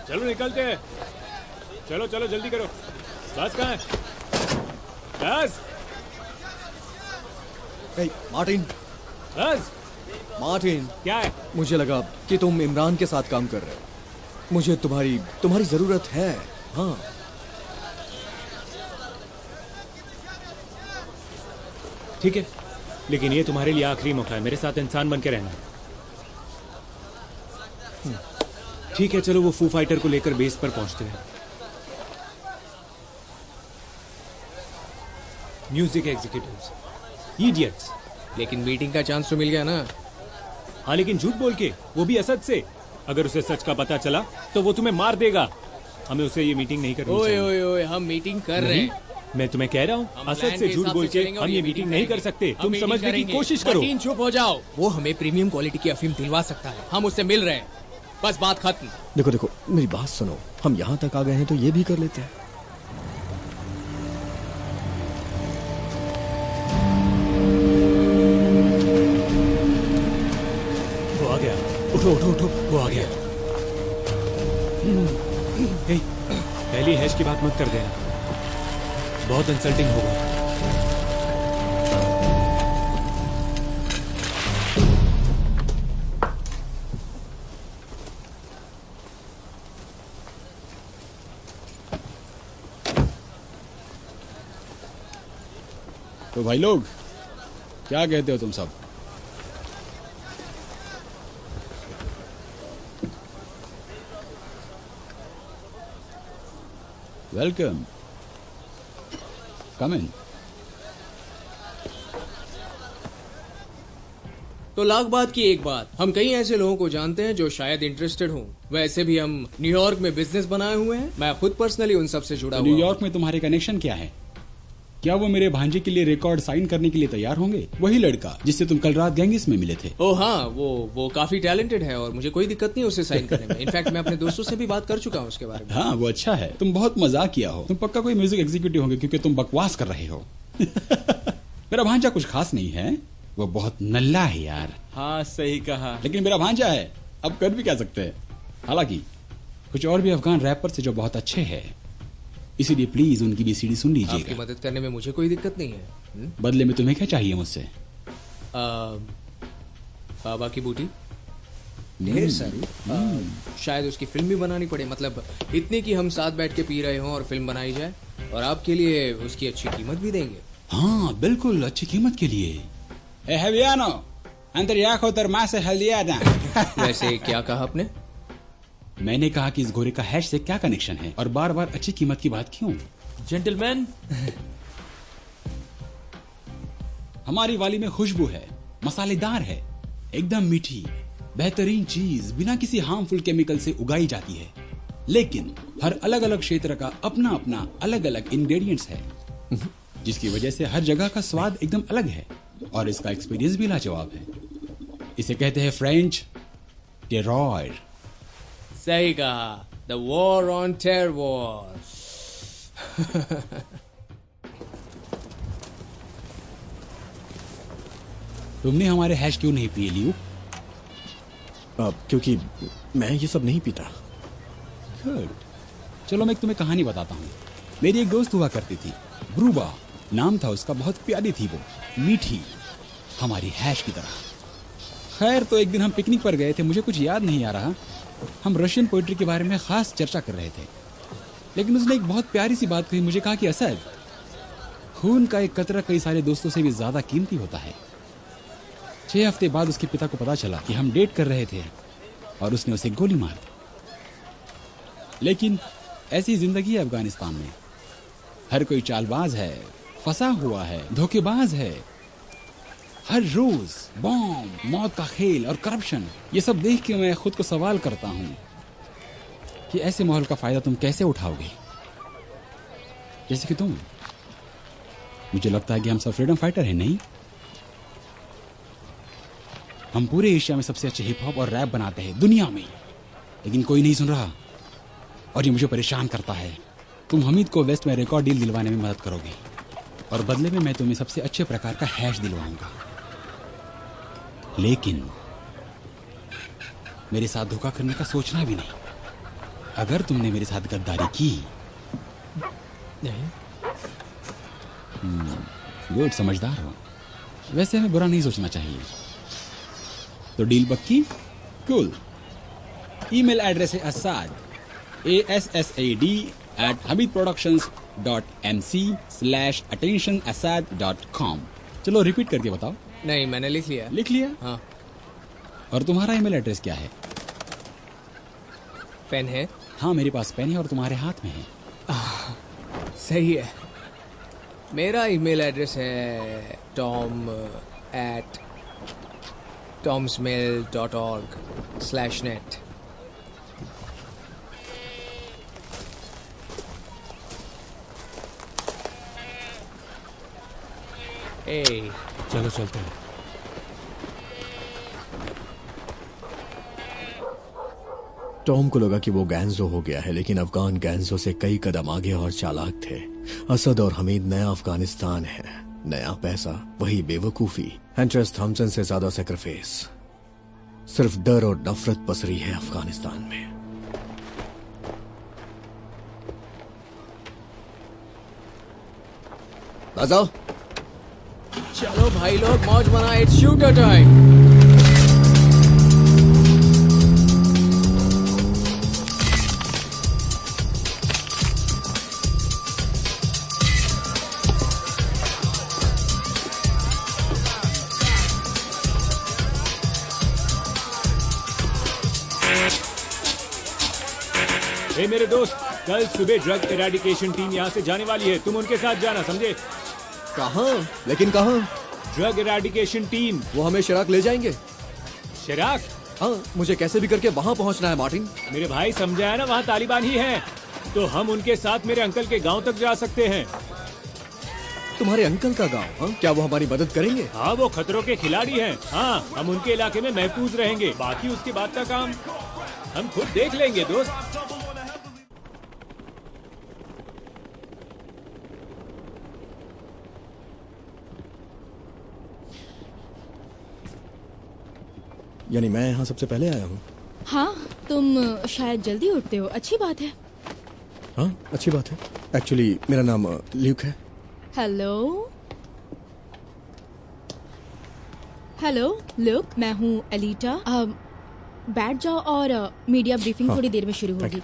चलो निकलते हैं। चलो चलो जल्दी करो। बस कहाँ है? बस मार्टिन, बस। मार्टिन, क्या है? मुझे लगा कि तुम इमरान के साथ काम कर रहे हो। मुझे तुम्हारी जरूरत है। हाँ, ठीक है, लेकिन ये तुम्हारे लिए आखिरी मौका है। मेरे साथ इंसान बन के रहना। ठीक है, चलो वो फू फाइटर को लेकर बेस पर पहुंचते हैं। Music executives, idiots. लेकिन मीटिंग का चांस तो मिल गया ना? हाँ, लेकिन झूठ बोल के, वो भी असद से। अगर उसे सच का पता चला तो वो तुम्हें मार देगा। हमें उसे ये मीटिंग नहीं करनी चाहिए। ओए ओए, हम मीटिंग कर रहे हैं। मैं तुम्हें कह रहा हूँ, असद से झूठ बोल के हम ये मीटिंग नहीं कर सकते। तुम समझने की कोशिश करो। चुप हो जाओ। वो हमें प्रीमियम क्वालिटी की अफीम दिलवा सकता है, हम उससे मिल रहे हैं, बस बात खत्म। देखो मेरी बात सुनो, हम यहाँ तक आ गए हैं तो ये भी कर लेते हैं। वो आ गया। उठो, वो आ गया। हे, पहली हैश की बात मत कर देना, बहुत इंसल्टिंग होगा। तो भाई लोग, क्या कहते हो तुम सब? वेलकम, कम इन। तो लाख बात की एक बात, हम कई ऐसे लोगों को जानते हैं जो शायद इंटरेस्टेड हों। वैसे भी हम न्यूयॉर्क में बिजनेस बनाए हुए हैं। मैं खुद पर्सनली उन सब से जुड़ा हुआ हूं। न्यूयॉर्क में तुम्हारे कनेक्शन क्या है? क्या वो मेरे भांजे के लिए रिकॉर्ड साइन करने के लिए तैयार होंगे? वही लड़का जिससे तुम कल रात गैंगिस में मिले थे। ओह हाँ, वो काफी टैलेंटेड है और मुझे कोई दिक्कत नहीं है उसे साइन करने में। इनफैक्ट मैं अपने दोस्तों से भी बात कर चुका हूँ उसके बारे में। हाँ वो अच्छा है, तुम बहुत मजाक किया हो। तुम पक्का कोई म्यूजिक एग्जीक्यूटिव होंगे क्योंकि तुम बकवास कर रहे हो। मेरा भांजा कुछ खास नहीं है, वो बहुत नल्ला है यार। हाँ सही कहा। लेकिन मेरा भांजा है, अब कर भी क्या सकते हैं। हालांकि कुछ और भी अफगान रैपर से जो बहुत अच्छे हैं, इसीलिए प्लीज उनकी भी सीडी सुन आपकी लीजिएगा। मदद करने में मुझे कोई दिक्कत नहीं है। बदले में तुम्हें क्या चाहिए मुझसे? बाबा की बूटी ढेर सारी। शायद उसकी फिल्म भी बनानी पड़े, मतलब इतनी कि हम साथ बैठ के पी रहे हों और फिल्म बनाई जाए, और आपके लिए उसकी अच्छी कीमत भी देंगे। हाँ बिल्कुल, अच्छी कीमत के लिए। वैसे क्या कहा आपने? मैंने कहा कि इस घोड़े का हैश से क्या कनेक्शन है और बार बार अच्छी कीमत की बात क्यों? जेंटलमैन, हमारी वाली में खुशबू है, मसालेदार है, एकदम मीठी, बेहतरीन चीज बिना किसी हार्मफुल केमिकल से उगाई जाती है। लेकिन हर अलग अलग क्षेत्र का अपना अपना अलग अलग इंग्रेडिएंट्स है, जिसकी वजह से हर जगह का स्वाद एकदम अलग है और इसका एक्सपीरियंस भी लाजवाब है। इसे कहते हैं फ्रेंच टेरॉयर। सही कहा, द वॉर ऑन टेरर। तुमने हमारे हैश क्यों नहीं पिए लियो? क्योंकि मैं ये सब नहीं पीता। गुड। चलो मैं तुम्हें कहानी बताता हूँ। मेरी एक दोस्त हुआ करती थी, ब्रूबा नाम था उसका। बहुत प्यारी थी वो, मीठी, हमारी हैश की तरह। खैर तो एक दिन हम पिकनिक पर गए थे, मुझे कुछ याद नहीं आ रहा। हम रशियन पोइट्री के बारे में खास चर्चा कर रहे थे, लेकिन उसने एक बहुत प्यारी सी बात कही। मुझे कहा कि असद, खून का एक कतरा कई सारे दोस्तों से भी ज्यादा कीमती होता है। 6 हफ्ते बाद उसके पिता को पता चला कि हम डेट कर रहे थे और उसने उसे गोली मार दी। लेकिन ऐसी जिंदगी है अफगानिस्तान में। हर कोई चालबाज है, फंसा हुआ है, धोखेबाज है। हर रोज बॉम्ब, मौत का खेल और करप्शन, ये सब देख के मैं खुद को सवाल करता हूं कि ऐसे माहौल का फायदा तुम कैसे उठाओगे? जैसे कि तुम। मुझे लगता है कि हम सब फ्रीडम फाइटर हैं, नहीं? हम पूरे एशिया में सबसे अच्छे हिप हॉप और रैप बनाते हैं दुनिया में, लेकिन कोई नहीं सुन रहा और ये मुझे परेशान करता है। तुम हमीद को वेस्ट में रिकॉर्ड डील दिलवाने में मदद करोगे और बदले में मैं तुम्हें सबसे अच्छे प्रकार का हैश दिलवाऊंगा। लेकिन मेरे साथ धोखा करने का सोचना भी नहीं। अगर तुमने मेरे साथ गद्दारी की, गुड, समझदार हो। वैसे हमें बुरा नहीं सोचना चाहिए। तो डील पक्की? कूल। ईमेल एड्रेस है असाद, ASSAD@hamidproductions.mc/attentionasad.com। चलो रिपीट करके बताओ। नहीं, मैंने लिख लिया। लिख लिया? हाँ। और तुम्हारा ईमेल एड्रेस क्या है? पेन है? हाँ मेरे पास पेन है और तुम्हारे हाथ में है। सही है। मेरा ईमेल एड्रेस है tom@tomsmail.org/net। चलो चलते हैं। टॉम को लगा कि वो गैंजो हो गया है, लेकिन अफगान गैंजो से कई कदम आगे और चालाक थे। असद और हमीद नया अफगानिस्तान है, नया पैसा, वही बेवकूफी। हेंट्रेस थॉमसन से ज्यादा सैक्रिफाइस। सिर्फ डर और नफरत पसरी है अफगानिस्तान में। बजाओ। चलो भाई लोग, मौज बनाए। It's shooter time. ए मेरे दोस्त, कल सुबह ड्रग इरेडिकेशन टीम यहाँ से जाने वाली है। तुम उनके साथ जाना, समझे? कहाँ? लेकिन कहाँ? Drug eradication team. वो हमें शिराक ले जाएंगे। शिराक? हाँ, मुझे कैसे भी करके वहाँ पहुँचना है मार्टिन। मेरे भाई समझाया ना, वहाँ तालिबान ही हैं। तो हम उनके साथ मेरे अंकल के गांव तक जा सकते हैं। तुम्हारे अंकल का गांव, हाँ? क्या वो हमारी मदद करेंगे? हाँ, वो खतरों के खिलाड़ी हैं। हाँ, हम उनके इलाके में महफूज रहेंगे। बाकी उसके बाद का काम हम खुद देख लेंगे दोस्त। यानी मैं यहाँ सबसे पहले आया हूँ? हाँ, तुम शायद जल्दी उठते हो, अच्छी बात है। हाँ, अच्छी बात है। एक्चुअली मेरा नाम ल्यूक है। हेलो हेलो लुक, मैं हूँ एलिटा। बैठ जाओ और मीडिया ब्रीफिंग थोड़ी देर में शुरू होगी।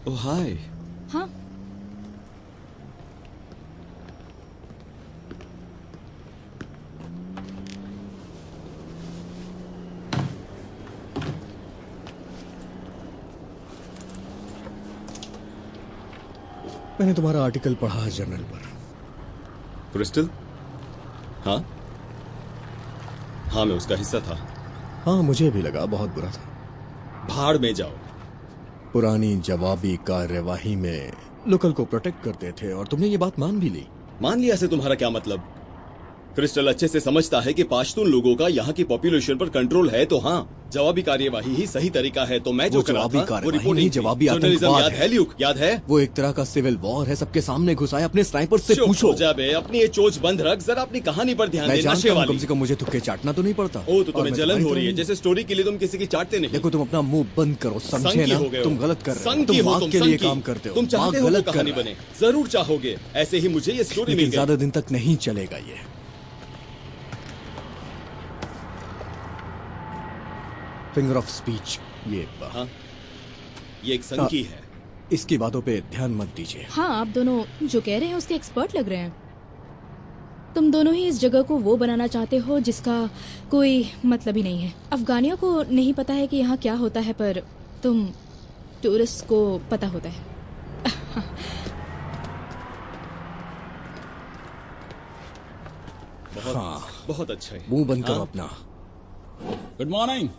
ओह हाय। हाँ, मैंने तुम्हारा आर्टिकल पढ़ा जर्नल पर। क्रिस्टल? हाँ हाँ, मैं उसका हिस्सा था। हाँ, मुझे भी लगा बहुत बुरा था। भाड़ में जाओ। पुरानी जवाबी कार्यवाही में लोकल को प्रोटेक्ट करते थे और तुमने ये बात मान भी ली। मान लिया से तुम्हारा क्या मतलब? क्रिस्टल अच्छे से समझता है कि पाश्तून लोगों का यहाँ की पॉपुलेशन पर कंट्रोल है, तो हाँ, जवाबी कार्यवाही ही सही तरीका है। तो मैं जो कर रहा था वो रिपोर्टिंग, जवाबी जर्नलिज्म आतंकवाद याद है ल्यूक? याद है? वो एक तरह का सिविल वॉर है। सबके सामने घुसाया, अपने स्नाइपर से चुप पूछो। हो जा बे, अपनी ये चोच बंद रख, जरा अपनी कहानी पर ध्यान मैं दे। जानता नशे हूँ, वाली। कम से कम मुझे तुक्के चाटना तो नहीं पड़ता। ओ, तो और तुम्हें मैं जलन हो तुम्हारी रही है। तरह जैसे स्टोरी के लिए तुम किसी की चाटते नहीं। देखो, तुम अपना मुंह बंद करो, समझे संगी ना? हो गए हो। तुम गलत कर रहे हो। संगी तुम हो, माँ तुम के लिए संगी। काम करते हो। तुम चाहते हो वो गलत कर कहानी रहा है। बने, जरूर चाहोगे। ऐसे ही मुझे ये स्टोरी मिल लेकिन गई। ज्यादा दिन तक नहीं चलेगा ये। फिंगर ऑफ स्पीच, ये हाँ, ये एक संगी है। इसकी बातों पे ध्यान मत दीजिए। हाँ, आप दोनों जो कह रहे हैं उसके एक्सपर्ट लग रहे हैं। तुम दोनों ही इस जगह को वो बनाना चाहते हो जिसका कोई मतलब ही नहीं है। अफगानियों को नहीं पता है कि यहाँ क्या होता है, पर तुम टूरिस्ट को पता होता है। बहुत अच्छा है। मुंह बंद करो अपना। Good morning.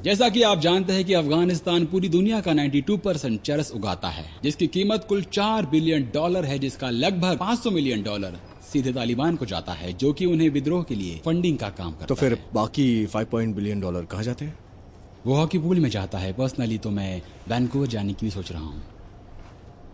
जैसा कि आप जानते हैं कि अफगानिस्तान पूरी दुनिया का 92% चरस उगाता है, जिसकी कीमत कुल $4 बिलियन है, जिसका लगभग $500 मिलियन सीधे तालिबान को जाता है, जो कि उन्हें विद्रोह के लिए फंडिंग का काम करता है। तो फिर बाकी $5 बिलियन कहाँ जाते हैं? वो हॉकी पूल में जाता है। पर्सनली तो मैं वैंकूवर जाने की भी सोच रहा हूँ।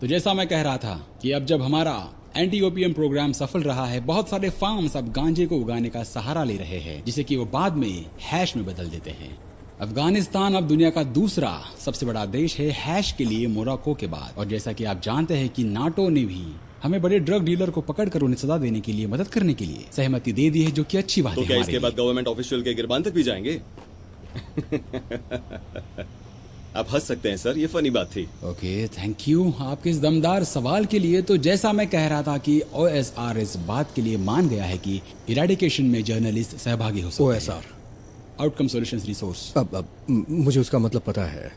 तो जैसा मैं कह रहा था कि अब जब हमारा एंटी ओपीएम प्रोग्राम सफल रहा है, बहुत सारे फार्म्स अब गांजे को उगाने का सहारा ले रहे हैं, जिसे कि वो बाद में हैश में बदल देते हैं। अफगानिस्तान अब दुनिया का दूसरा सबसे बड़ा देश है हैश के लिए, मोरक्को के बाद। और जैसा कि आप जानते हैं कि नाटो ने भी हमें बड़े ड्रग डीलर को पकड़कर उन्हें सजा देने के लिए, मदद करने के लिए सहमति दे दी है, जो कि अच्छी बात है। तो क्या इसके बाद गवर्नमेंट ऑफिशियल के गिरबान तक भी जाएंगे? आप हंस सकते हैं सर, ये फनी बात थी। ओके, थैंक यू आपके इस दमदार सवाल के लिए। तो जैसा मैं कह रहा था कि OSR इस बात के लिए मान गया है कि इरेडिकेशन में जर्नलिस्ट सहभागी हो सकते हैं। OSR outcome solutions resource. अब मुझे उसका मतलब पता है।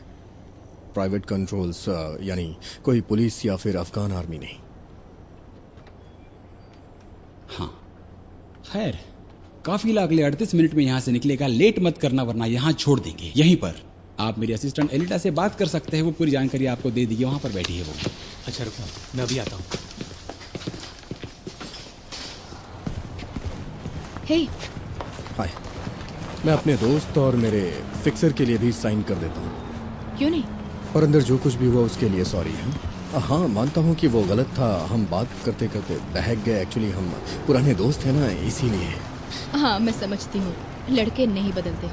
प्राइवेट कंट्रोल्स, यानी कोई पुलिस या फिर अफगान आर्मी नहीं। हाँ, खैर, काफिला अगले 38 मिनट में यहाँ से निकलेगा। लेट मत करना, वरना यहाँ छोड़ देंगे। यहीं पर आप मेरी असिस्टेंट एलिटा से बात कर सकते हैं, वो पूरी जानकारी आपको दे देगी। वहां पर बैठी है वो। अच्छा रुको, मैं अभी आता हूँ। हे, हाय, मैं अपने दोस्त और मेरे फिक्सर के लिए भी साइन कर देता हूँ। क्यों नहीं? और अंदर जो कुछ भी हुआ उसके लिए सॉरी है। हाँ, मानता हूँ कि वो गलत था। हम बात करते करते बहक गए। एक्चुअली हम पुराने दोस्त हैं ना, इसीलिए। हाँ, मैं समझती हूँ, लड़के नहीं बदलते।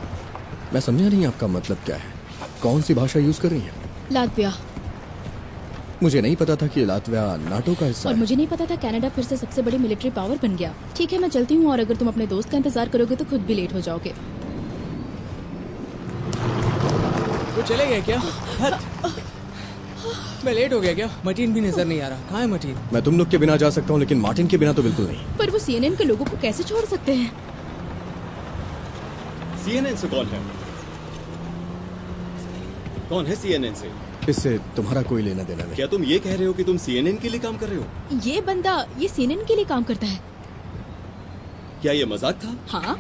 मैं समझा नहीं आपका मतलब क्या है। कौन सी भाषा यूज कर रही है? लातविया। मुझे नहीं पता था कि लातविया नाटो का हिस्सा और है। मुझे नहीं पता था कनाडा फिर से सबसे बड़ी मिलिट्री पावर बन गया। ठीक है, मैं चलती हूँ, और अगर तुम अपने दोस्त का इंतजार करोगे तो खुद भी लेट हो जाओगे। वो चले गए क्या? मैं लेट हो गया क्या? मटीन भी नजर नहीं आ रहा। कहाँ है मटीन? मैं तुम लोग के बिना जा सकता हूँ, लेकिन मार्टिन के बिना तो बिल्कुल नहीं। पर वो CNN के लोगों को कैसे छोड़ सकते हैं? CNN से कौन है? कौन है CNN से? इससे तुम्हारा कोई लेना देना नहीं। क्या तुम ये कह रहे हो कि तुम CNN के लिए काम कर रहे हो? ये बंदा ये CNN के लिए काम करता है। क्या ये मजाक था? हाँ,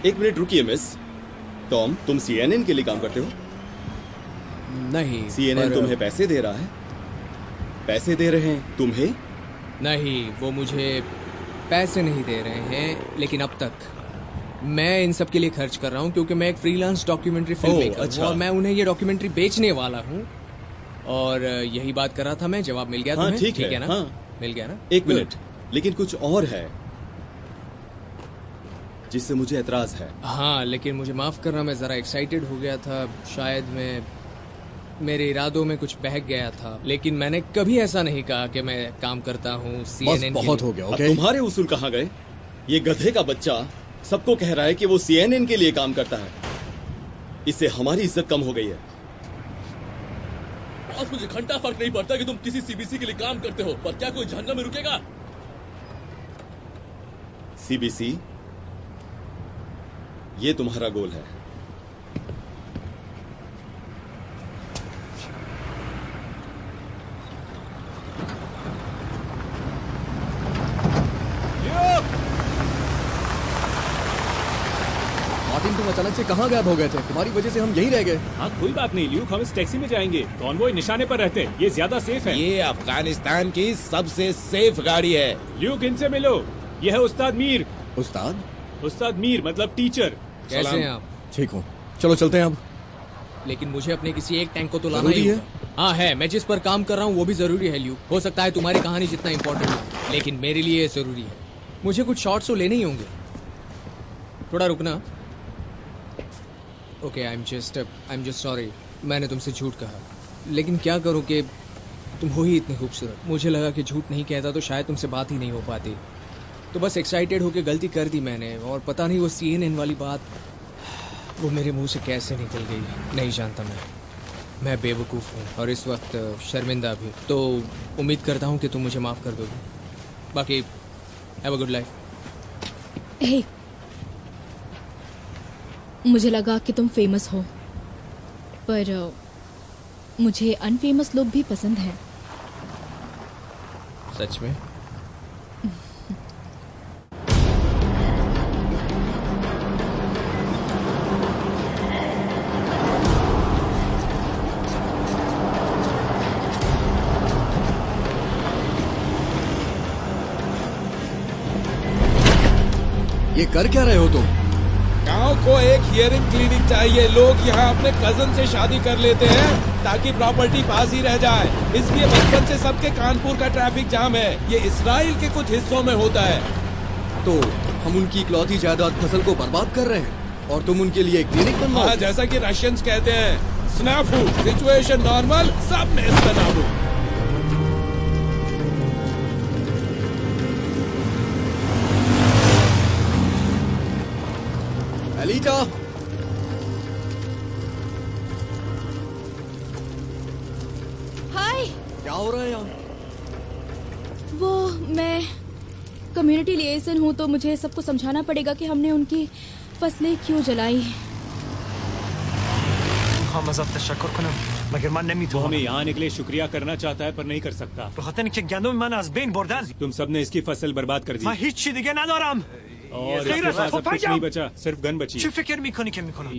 एक मिनट रुकिए मिस। टॉम, तुम CNN के लिए काम करते हो? नहीं। CNN तुम्हें पैसे दे रहा है? पैसे दे रहे हैं तुम्हें? नहीं, वो मुझे पैसे नहीं दे रहे हैं, लेकिन अब तक मैं इन सब के लिए खर्च कर रहा हूँ क्योंकि मैं एक फ्रीलांस डॉक्यूमेंट्री फिल्म मेकर अच्छा। हूँ और मैं उन्हें ये डॉक्यूमेंट्री बेचने वाला हूँ। और यही बात कर रहा था मैं। जवाब मिल गया हाँ, तुम्हें? ठीक है ना? हाँ। मिल गया ना? एक मिनट, लेकिन कुछ और है जिससे मुझे एतराज है। हाँ, लेकिन मुझे माफ करना, मैं जरा एक्साइटेड हो गया था। शायद मैं मेरे इरादों में कुछ बहक गया था, लेकिन मैंने कभी ऐसा नहीं कहा कि मैं काम करता हूँ CNN बहुत हो गया। अब तुम्हारे उसूल कहाँ गए? ये गधे का बच्चा सबको कह रहा है कि वो CNN के लिए काम करता है। इससे हमारी इज्जत कम हो गई है। बॉस, मुझे घंटा फर्क नहीं पड़ता कि तुम किसी CBC के लिए काम करते हो, पर क्या कोई झरना में रुकेगा? CBC, ये तुम्हारा गोल है। मार्टिन, तुम अचानक से कहाँ गायब हो गए थे? तुम्हारी वजह से हम यहीं रह गए। हाँ कोई बात नहीं ल्यूक, हम इस टैक्सी में जाएंगे। कॉन्वॉय निशाने पर रहते हैं, ये ज्यादा सेफ है। ये अफगानिस्तान की सबसे सेफ गाड़ी है। ल्यूक, इनसे मिलो। ये है उस्ताद मीर। उस्ताद? उस्ताद मीर मतलब टीचर। कैसे हैं आप? ठीक हूँ, चलो चलते हैं अब। लेकिन मुझे अपने किसी एक टैंक को तो लाना ही है। हाँ है, मैं जिस पर काम कर रहा हूँ वो भी जरूरी है ल्यूक। हो सकता है तुम्हारी कहानी जितना इम्पोर्टेंट है, लेकिन मेरे लिए ये जरूरी है। मुझे कुछ शॉट्स तो लेने ही होंगे। थोड़ा रुकना। Okay, I am just sorry. मैंने तुमसे झूठ कहा, लेकिन क्या करूँ कि तुम हो ही इतनी खूबसूरत। मुझे लगा कि झूठ नहीं कहता तो शायद तुमसे बात ही नहीं हो पाती। तो बस एक्साइटेड होके गलती कर दी मैंने, और पता नहीं वो CNN वाली बात वो मेरे मुंह से कैसे निकल गई नहीं जानता। मैं बेवकूफ़ हूँ और इस वक्त शर्मिंदा भी। तो उम्मीद करता हूँ कि तुम मुझे माफ़ कर दोगे। बाकी हैव अ गुड लाइफ। हे, मुझे लगा कि तुम फेमस हो, पर मुझे अनफेमस लोग भी पसंद हैं। सच में? ये कर क्या रहे हो तुम? गांव को एक हियरिंग क्लिनिक चाहिए। लोग यहाँ अपने कजन से शादी कर लेते हैं ताकि प्रॉपर्टी पास ही रह जाए। इसलिए बचपन से सबके कानपुर का ट्रैफिक जाम है। ये इसराइल के कुछ हिस्सों में होता है। तो हम उनकी इकलौती जायदाद फसल को बर्बाद कर रहे हैं और तुम उनके लिए एक क्लिनिक बनवाओ। हाँ, जैसा कि रशियंस कहते हैं, स्नैफू, सिचुएशन नॉर्मल, सब नेस्तनाबू। एलिटा, हाय। क्या हो रहा है यहाँ? वो मैं कम्युनिटी लिएसन हूँ, तो मुझे सबको समझाना पड़ेगा कि हमने उनकी फसलें क्यों जलाई। वो हमें यहाँ आने के लिए शुक्रिया करना चाहता है पर नहीं कर सकता। तुम सबने इसकी फसल बर्बाद कर दी और इसके पास अब कुछ नहीं बचा, सिर्फ गन बची।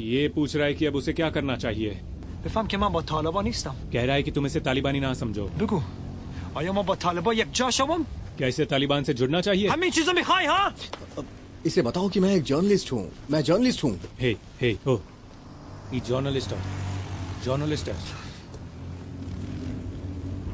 ये पूछ रहा है कि अब उसे क्या करना चाहिए। कह रहा है कि तुम इसे तालिबानी ना समझो। क्या इसे तालिबान से जुड़ना चाहिए? इसे बताओ कि मैं एक जर्नलिस्ट हूँ। मैं जर्नलिस्ट हूँ। हे हे ओ, ये जर्नलिस्ट है।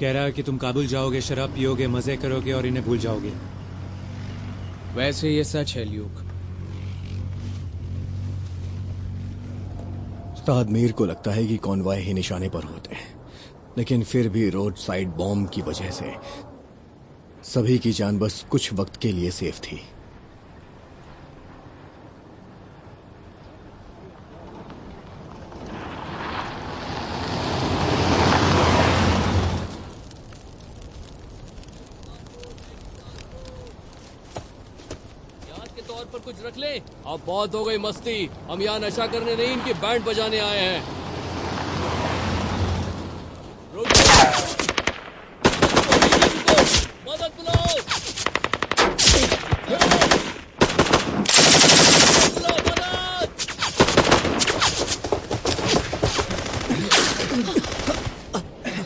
कह रहा है कि तुम काबुल जाओगे, शराब पियोगे, मजे करोगे और इन्हें भूल जाओगे। वैसे ये सच है ल्यूक। उस्ताद मीर को लगता है कि कॉन्वॉय ही निशाने पर होते हैं, लेकिन फिर भी रोड साइड बॉम्ब की वजह से सभी की जान बस कुछ वक्त के लिए सेफ थी। याद के तौर पर कुछ लाइट्स रख ले। अब बहुत हो गई मस्ती, हम यहाँ नशा करने नहीं, इनकी बैंड बजाने आए हैं। रुक जाओ। मदद बुलाओ।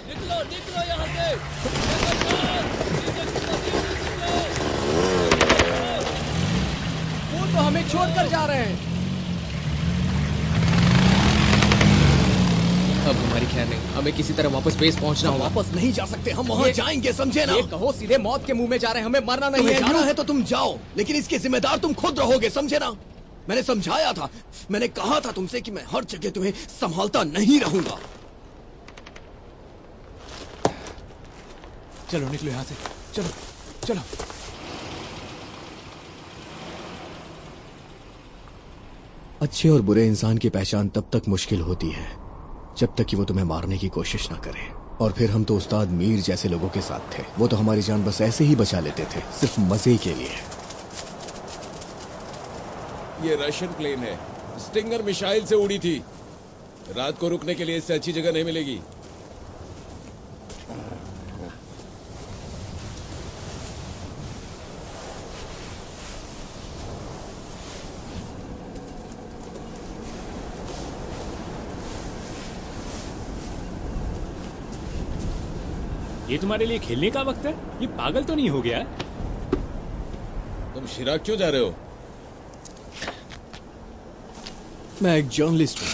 निकलो निकलो यहाँ से। वो तो हमें छोड़कर जा रहे हैं। अब हमारी खैर नहीं, हमें किसी तरह वापस बेस पहुंचना होगा। वापस नहीं जा सकते, हम वहाँ जाएंगे, समझे ना? ये कहो सीधे मौत के मुंह में जा रहे हैं, हमें मरना नहीं तुम्हें है। जाना है तो तुम जाओ, लेकिन इसके जिम्मेदार तुम खुद रहोगे, समझे ना? मैंने समझाया था, मैंने कहा था तुमसे कि मैं हर जगह तुम्हें संभालता नहीं रहूंगा। चलो निकलो यहाँ से, चलो चलो। अच्छे और बुरे इंसान की पहचान तब तक मुश्किल होती है जब तक कि वो तुम्हें मारने की कोशिश ना करे। और फिर हम तो उस्ताद मीर जैसे लोगों के साथ थे, वो तो हमारी जान बस ऐसे ही बचा लेते थे, सिर्फ मजे के लिए। ये रशियन प्लेन है, स्टिंगर मिसाइल से उड़ी थी। रात को रुकने के लिए इससे अच्छी जगह नहीं मिलेगी। ये तुम्हारे लिए खेलने का वक्त है? ये पागल तो नहीं हो गया? तुम शिराक क्यों जा रहे हो? मैं एक जर्नलिस्ट हूँ।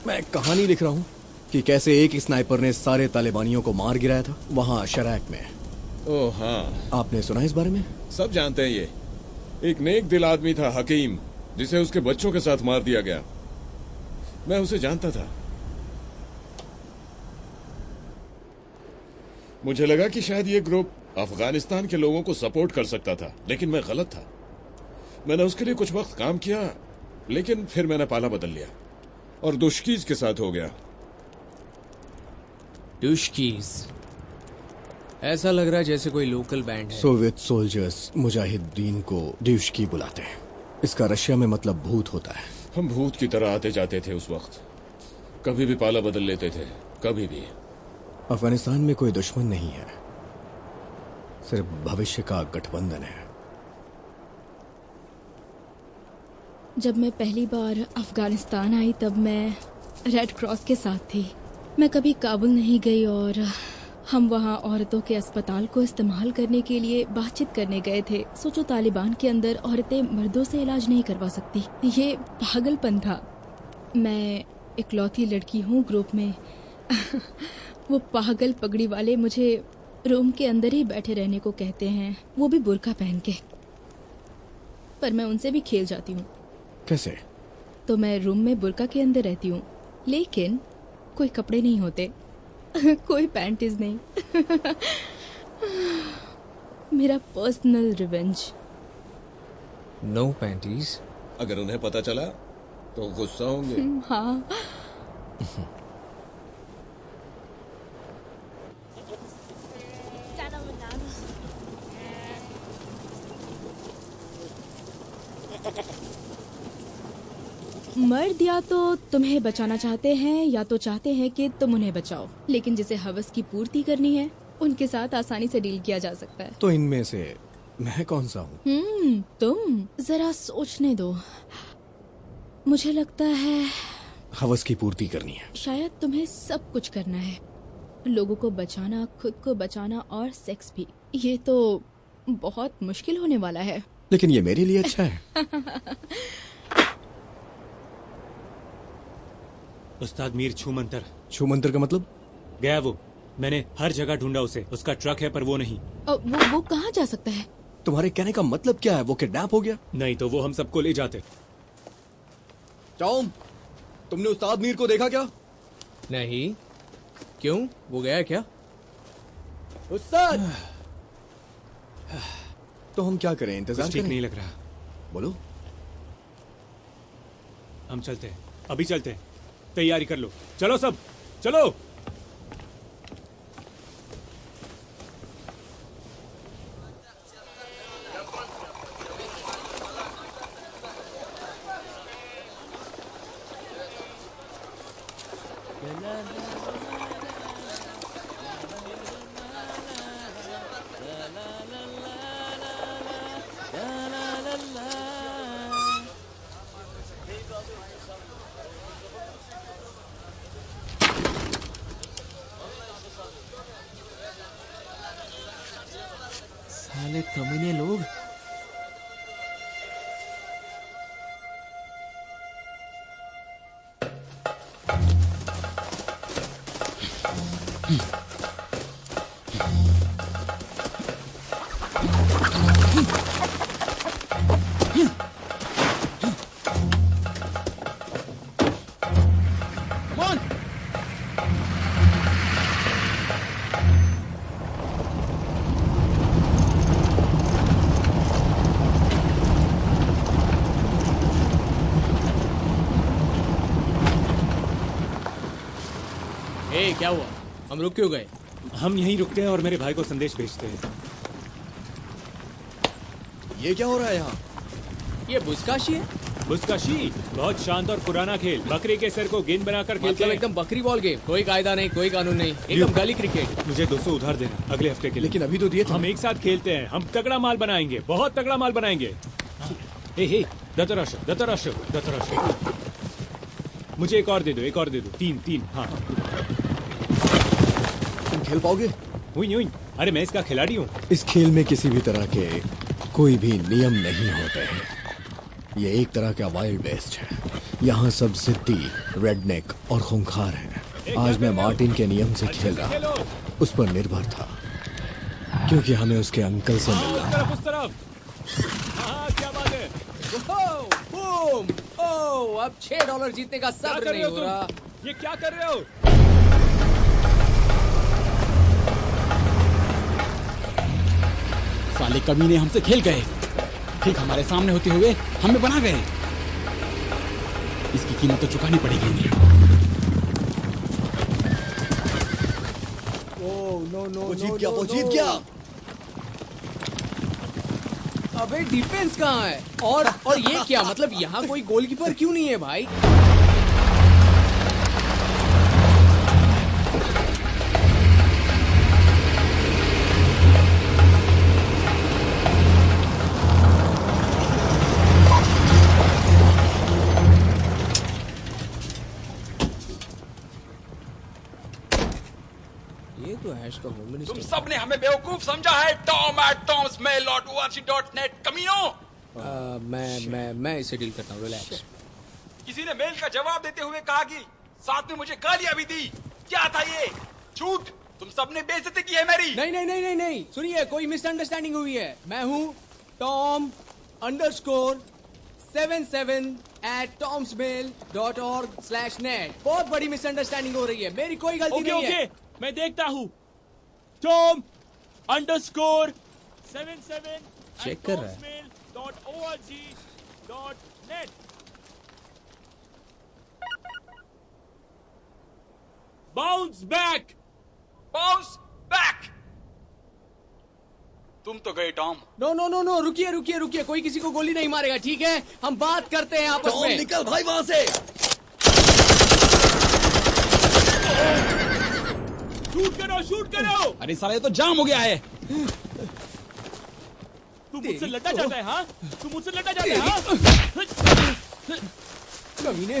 मैं एक कहानी लिख रहा हूँ कि कैसे एक स्नाइपर ने सारे तालिबानियों को मार गिराया था वहाँ शराक में। ओह हाँ, आपने सुना इस बारे में? सब जानते हैं ये। एक नेक दिल आदमी था हकीम, जिसे उसके बच्चों के साथ मार दिया गया। मैं उसे जानता था। मुझे लगा कि शायद ये ग्रुप अफगानिस्तान के लोगों को सपोर्ट कर सकता था, लेकिन मैं गलत था। मैंने उसके लिए कुछ वक्त काम किया, लेकिन फिर मैंने पाला बदल लिया और दुश्कीज के साथ हो गया। दुश्कीज? ऐसा लग रहा है जैसे कोई लोकल बैंड है। सोवियत सोल्जर्स मुजाहिदीन को ड्यूशकी बुलाते हैं। इसका रशिया में मतलब भूत होता है। हम भूत की तरह आते जाते थे उस वक्त, कभी भी पाला बदल लेते थे, कभी भी। अफगानिस्तान में कोई दुश्मन नहीं है, सिर्फ भविष्य का गठबंधन है। जब मैं पहली बार अफगानिस्तान आई तब मैं रेड क्रॉस के साथ थी। मैं कभी काबुल नहीं गई और हम वहाँ औरतों के अस्पताल को इस्तेमाल करने के लिए बातचीत करने गए थे। सोचो, तालिबान के अंदर औरतें मर्दों से इलाज नहीं करवा सकती। ये पागलपन था। मैं इकलौती लड़की हूँ ग्रुप में। वो पागल पगड़ी वाले मुझे रूम के अंदर ही बैठे रहने को कहते हैं, वो भी बुर्का पहन के। पर मैं उनसे भी खेल जाती हूँ। कैसे? तो मैं रूम में बुर्का के अंदर रहती हूँ, लेकिन कोई कपड़े नहीं होते, कोई पैंटीज नहीं। मेरा पर्सनल रिवेंज। No panties? अगर उन्हें पता चला तो गुस्सा होंगे। हाँ। मर्द या तो तुम्हें बचाना चाहते हैं या तो चाहते हैं कि तुम उन्हें बचाओ, लेकिन जिसे हवस की पूर्ति करनी है उनके साथ आसानी से डील किया जा सकता है। तो इनमें से मैं कौन सा हूँ? तुम जरा सोचने दो। मुझे लगता है हवस की पूर्ति करनी है। शायद तुम्हें सब कुछ करना है, लोगों को बचाना, खुद को बचाना और सेक्स भी। ये तो बहुत मुश्किल होने वाला है। लेकिन ये मेरे लिए अच्छा है। उस्ताद मीर छूमंतर। छूमंतर का मतलब? गया वो। मैंने हर जगह ढूंढा उसे। उसका ट्रक है पर वो नहीं। वो कहाँ जा सकता है? तुम्हारे कहने का मतलब क्या है? वो किडनैप हो गया? नहीं तो वो हम सबको ले जाते। टॉम, तुमने उस्ताद मीर को देखा क्या? नहीं। क्यों, वो गया क्या? उस्ताद! तो हम क्या करें? इंतजार ठीक करें? नहीं लग रहा। बोलो। हम चलते हैं, अभी चलते हैं। तैयारी कर लो, चलो सब चलो। साले कमीने लोग। क्या हुआ? हम रुक क्यों गए? हम यहीं रुकते हैं और मेरे भाई को संदेश भेजते हैं। ये क्या हो रहा है यहाँ? ये बुस्काशी है? बुस्काशी बहुत शांत और पुराना खेल। बकरी के सर को गेंद बनाकर खेलते हैं। एकदम बकरी बॉल गेम। कोई कायदा नहीं, कोई कानून नहीं, एकदम गली क्रिकेट। मुझे 200 उधार देना अगले हफ्ते के लिए। लेकिन अभी तो दिए थे। हम एक साथ खेलते हैं। हम तगड़ा माल बनाएंगे, बहुत तगड़ा माल बनाएंगे। हे दत्तराष्ट्र। मुझे एक और दे दो, एक और दे दो। तीन। हाँ तुम खेल पाओगे? हुई। अरे मैं इसका खिलाड़ी हूँ। इस खेल में किसी भी तरह के कोई भी नियम नहीं होते हैं। ये एक तरह का वाइल्ड वेस्ट है। यहाँ सब जिद्दी, रेडनेक और खूंखार हैं। आज मैं मार्टिन के नियम से खेल रहा, उस पर निर्भर था, क्योंकि हमें उसके अंकल से मिलना। उस तरफ। हाँ क्या बात है। बूम! ओह, अब $6 जीतने का सब्र नहीं हो रहा। ये क्या कर रहे हो? साले कमीने हमसे खेल गए, ठीक हमारे सामने होते हुए हमें बना गए। इसकी कीमत तो चुकानी पड़ेगी इन्हें। वो जीत गया। अबे डिफेंस कहाँ है? और ये क्या मतलब, यहाँ कोई गोलकीपर क्यों नहीं है भाई? ये तो हैश का होम मिनिस्टर। तुम सबने हमें बेवकूफ समझा है। tom@tomsmail.org.net कमीनों। मैं इसे डील करता हूँ, रिलैक्स। किसी ने मेल का जवाब देते हुए कहा कि साथ में मुझे गालियां भी दी। क्या था ये? झूठ। तुम सबने बेइज्जती की है मेरी। नहीं, सुनिए, कोई मिसअंडरस्टैंडिंग हुई है। मैं हूँ tom_77@tomsmail.org/net। बहुत बड़ी मिसअंडरस्टैंडिंग हो रही है, मेरी कोई गलती नहीं है। मैं देखता हूँ। tom_77 चेक कर रहा है। .org.net। Bounce back. तुम तो गए टॉम। नो, रुकिए, कोई किसी को गोली नहीं मारेगा, ठीक है? हम बात करते हैं आपस में। निकल भाई वहाँ से। शूट करो। अरे साला ये तो जाम हो गया है। तू मुझसे लड़ना चाहता है? हाँ, तू मुझसे लड़ना चाहता है? हाँ? कमीने,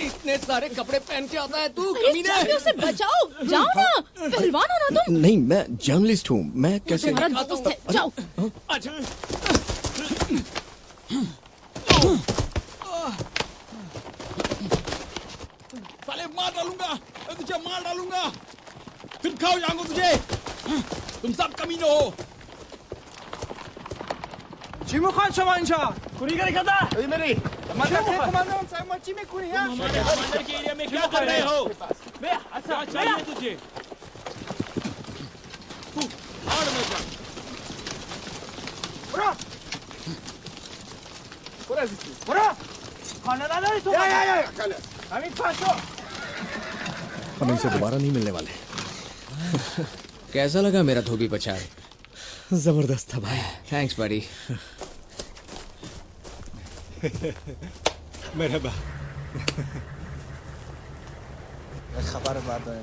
इतने सारे कपड़े पहन के आता है तू। कमीने, उसे बचाओ, जाओ ना, पहलवान हो ना तुम। नहीं, मैं जर्नलिस्ट हूँ। मैं कैसे? तुम्हारा दोस्त है, जाओ। साले मार डालूंगा, फिर खाओ जाऊंगा तुझे। तुम सब कमीने हो। 지목한 셔만샤 구리가 가다 의메리 हमारे कमांडर के एरिया में क्या कर रहे हो? क्या चाहिए तुझे? भाड़ में जा। हम इनसे दोबारा नहीं मिलने वाले। कैसा लगा मेरा धोबी पछाड़? जबरदस्त था भाई। थैंक्स बड़ी। मरहबा। खबर बाद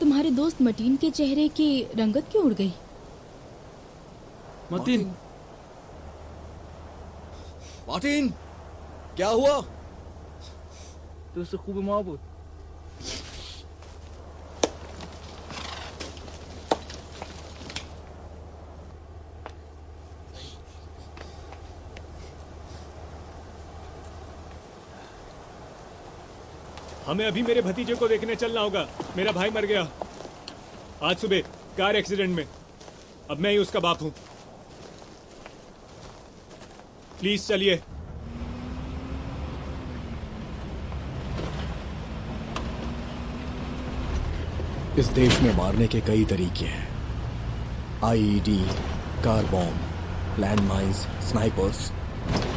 तुम्हारे दोस्त मटीन के चेहरे की रंगत क्यों उड़ गई? मार्टिन, क्या हुआ? Du bist doch goed im Arbeit. हमें अभी मेरे भतीजे को देखने चलना होगा। मेरा भाई मर गया आज सुबह कार एक्सीडेंट में। अब मैं ही उसका बाप हूं। प्लीज चलिए। इस देश में मारने के कई तरीके हैं। IED, car bomb, landmines, snipers,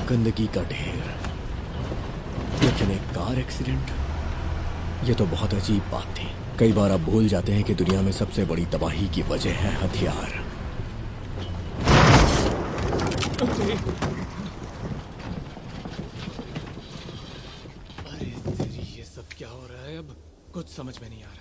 गंदगी का ढेर। लेकिन एक कार एक्सीडेंट, ये तो बहुत अजीब बात थी। कई बार आप भूल जाते हैं कि दुनिया में सबसे बड़ी तबाही की वजह है हथियार। अरे तेरी, ये सब क्या हो रहा है? अब कुछ समझ में नहीं आ रहा।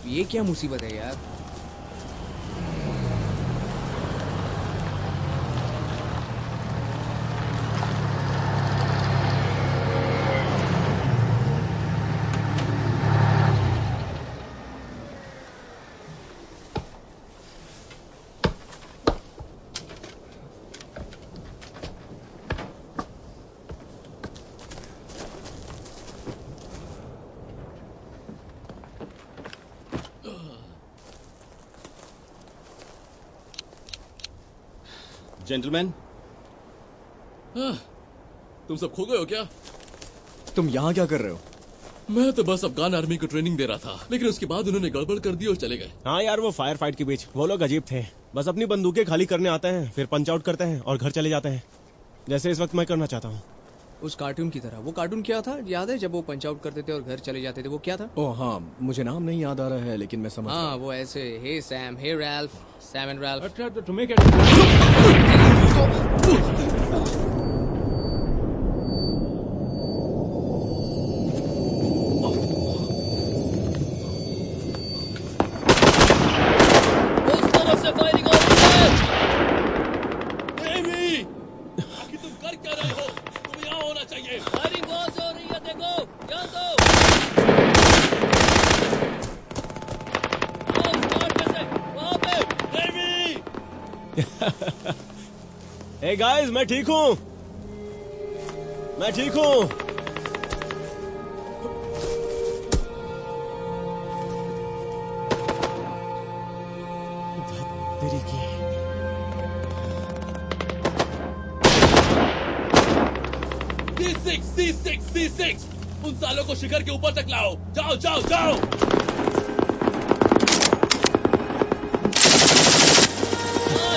ये क्या मुसीबत है यार? जेंटलमैन, तुम सब खो गए हो क्या? तुम यहाँ क्या कर रहे हो? मैं तो बस अफगान आर्मी को ट्रेनिंग दे रहा था, लेकिन उसके बाद उन्होंने गड़बड़ कर दी और चले गए। हाँ यार, वो फायर फाइट के बीच वो लोग अजीब थे। बस अपनी बंदूकें खाली करने आते हैं, फिर पंच आउट करते हैं और घर चले जाते हैं, जैसे इस वक्त मैं करना चाहता हूँ। उस कार्टून की तरह। वो कार्टून क्या था याद है, जब वो पंच आउट करते थे और घर चले जाते थे? वो क्या था? ओह हाँ, मुझे नाम नहीं याद आ रहा है, लेकिन मैं समझ हाँ, वो ऐसे, hey Sam, hey Ralph, Sam and Ralph. अच्छा, तो तुम्हें क्या? हे गाइस, मैं ठीक हूँ, मैं ठीक हूँ। तेरी की C6 उन सालों को शिखर के ऊपर तक लाओ। जाओ जाओ जाओ।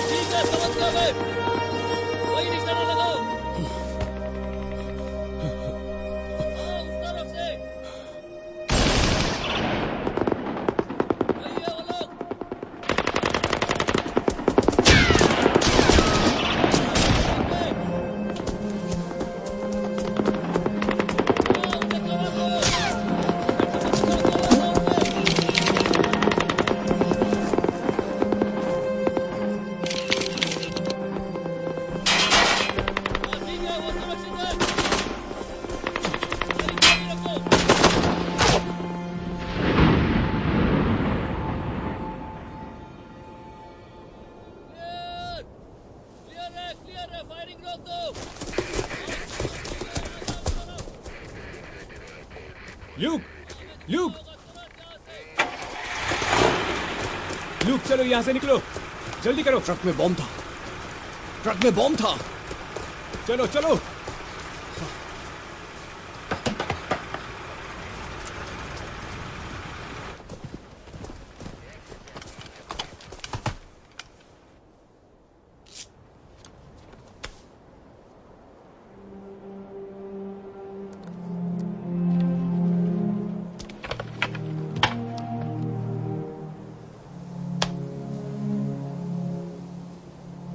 ठीक है, समझ गया मैं। वही निशाना लगाओ। हाँ, उस तरफ से। वही है वो लोग। ल्यूक, चलो यहाँ से निकलो, जल्दी करो। ट्रक में बॉम्ब था, ट्रक में बॉम्ब था। चलो चलो।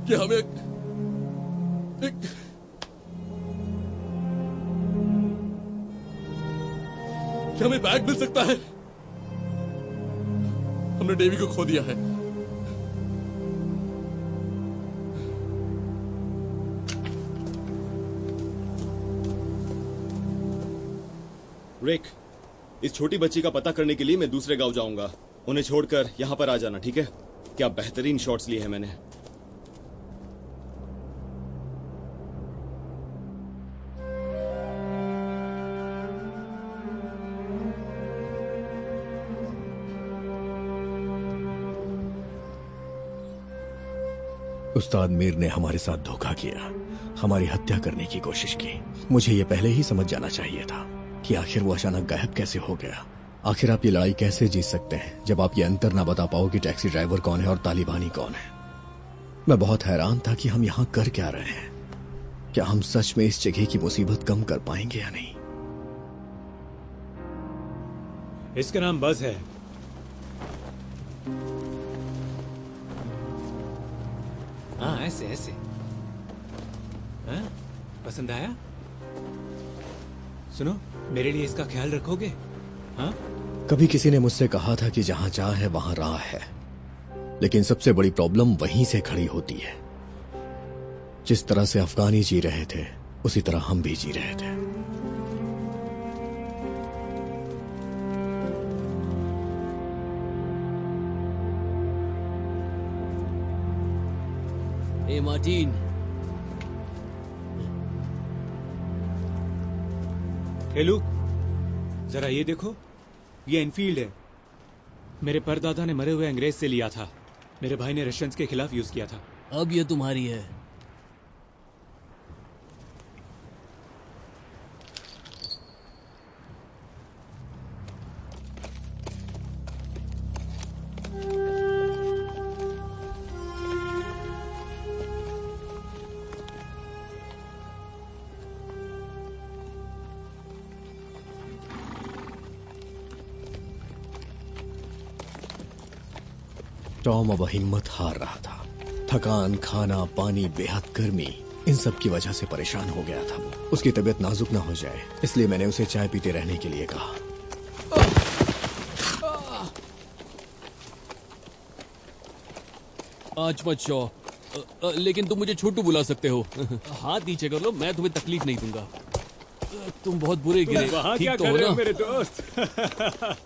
क्या हमें एक हमें बैग मिल सकता है? हमने डेवी को खो दिया है। रिक, इस छोटी बच्ची का पता करने के लिए मैं दूसरे गांव जाऊंगा। उन्हें छोड़कर यहाँ पर आ जाना, ठीक है? क्या बेहतरीन शॉट्स लिए हैं मैंने। उस्ताद मीर ने हमारे साथ धोखा किया, हमारी हत्या करने की कोशिश की। मुझे ये पहले ही समझ जाना चाहिए था कि आखिर वो अचानक गायब कैसे हो गया। आखिर आप ये लड़ाई कैसे जीत सकते हैं जब आप ये अंतर ना बता पाओ कि टैक्सी ड्राइवर कौन है और तालिबानी कौन है। मैं बहुत हैरान था कि हम यहाँ कर क्या रहे हैं। क्या हम सच में इस जगह की मुसीबत कम कर पाएंगे या नहीं? इसका नाम बज है। हाँ, ऐसे ऐसे। हाँ? पसंद आया? सुनो, मेरे लिए इसका ख्याल रखोगे? हाँ? कभी किसी ने मुझसे कहा था कि जहां चाह है वहां राह है, लेकिन सबसे बड़ी प्रॉब्लम वहीं से खड़ी होती है। जिस तरह से अफगानी जी रहे थे उसी तरह हम भी जी रहे थे। ए मार्टिन, हे लुक, जरा ये देखो, ये एनफील्ड है। मेरे परदादा ने मरे हुए अंग्रेज से लिया था। मेरे भाई ने रशियंस के खिलाफ यूज किया था। अब ये तुम्हारी है। टॉम अब हिम्मत हार रहा था। थकान, खाना, पानी, बेहद गर्मी, इन सब की वजह से परेशान हो गया था। उसकी तबीयत नाजुक ना हो जाए, इसलिए मैंने उसे चाय पीते रहने के लिए कहा। आज मत शो, लेकिन तुम मुझे छोटू बुला सकते हो। हाथ नीचे कर लो, मैं तुम्हें तकलीफ नहीं दूंगा। तुम बहुत बुरे गिरे। वहाँ ठीक क्या तो कर हो रहे हो ना? मेरे दोस्त?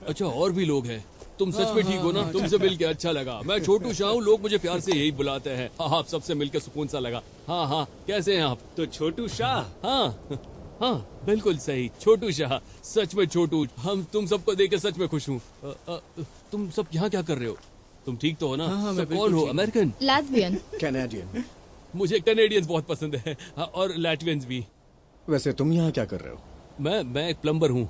अच्छा, और भी लोग हैं। तुम सच में ठीक हो ना? तुमसे मिलके अच्छा लगा। मैं छोटू शाह हूँ, लोग मुझे प्यार से यही बुलाते हैं। आप सबसे मिलके सुकून सा लगा। हाँ हाँ, कैसे हैं आप? तो छोटू शाह? हाँ हाँ, बिल्कुल सही, छोटू शाह। सच में छोटू, हम तुम सबको देख के सच में खुश हूँ। तुम सब यहाँ क्या कर रहे हो? तुम ठीक तो हो ना? हाँ, मैं सब कौन हो? अमेरिकन? लैट्वियन। कैनेडियन। मुझे कैनेडियंस बहुत पसंद है, और लैट्वियंस भी। वैसे तुम यहाँ क्या कर रहे हो? मैं एक प्लम्बर हूँ।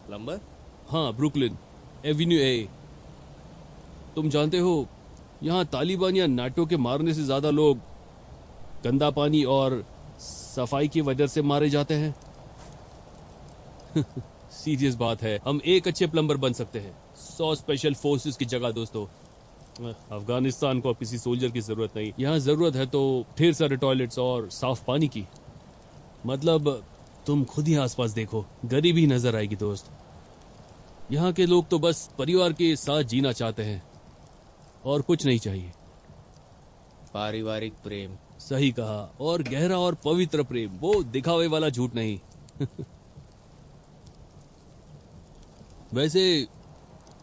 प्लम्बर? हाँ, ब्रुकलिन एवेन्यू ए। तुम जानते हो, यहाँ तालिबान या नाटो के मारने से ज्यादा लोग गंदा पानी और सफाई की वजह से मारे जाते हैं। सीरियस बात है। हम एक अच्छे प्लम्बर बन सकते हैं 100 स्पेशल फोर्सेस की जगह। दोस्तों, अफगानिस्तान को अब किसी सोल्जर की जरूरत नहीं। यहाँ जरूरत है तो ढेर सारे टॉयलेट्स और साफ पानी की। मतलब तुम खुद ही आसपास देखो, गरीबी नजर आएगी दोस्त। यहाँ के लोग तो बस परिवार के साथ जीना चाहते हैं और कुछ नहीं चाहिए। पारिवारिक प्रेम। सही कहा, और गहरा और पवित्र प्रेम, वो दिखावे वाला झूठ नहीं। वैसे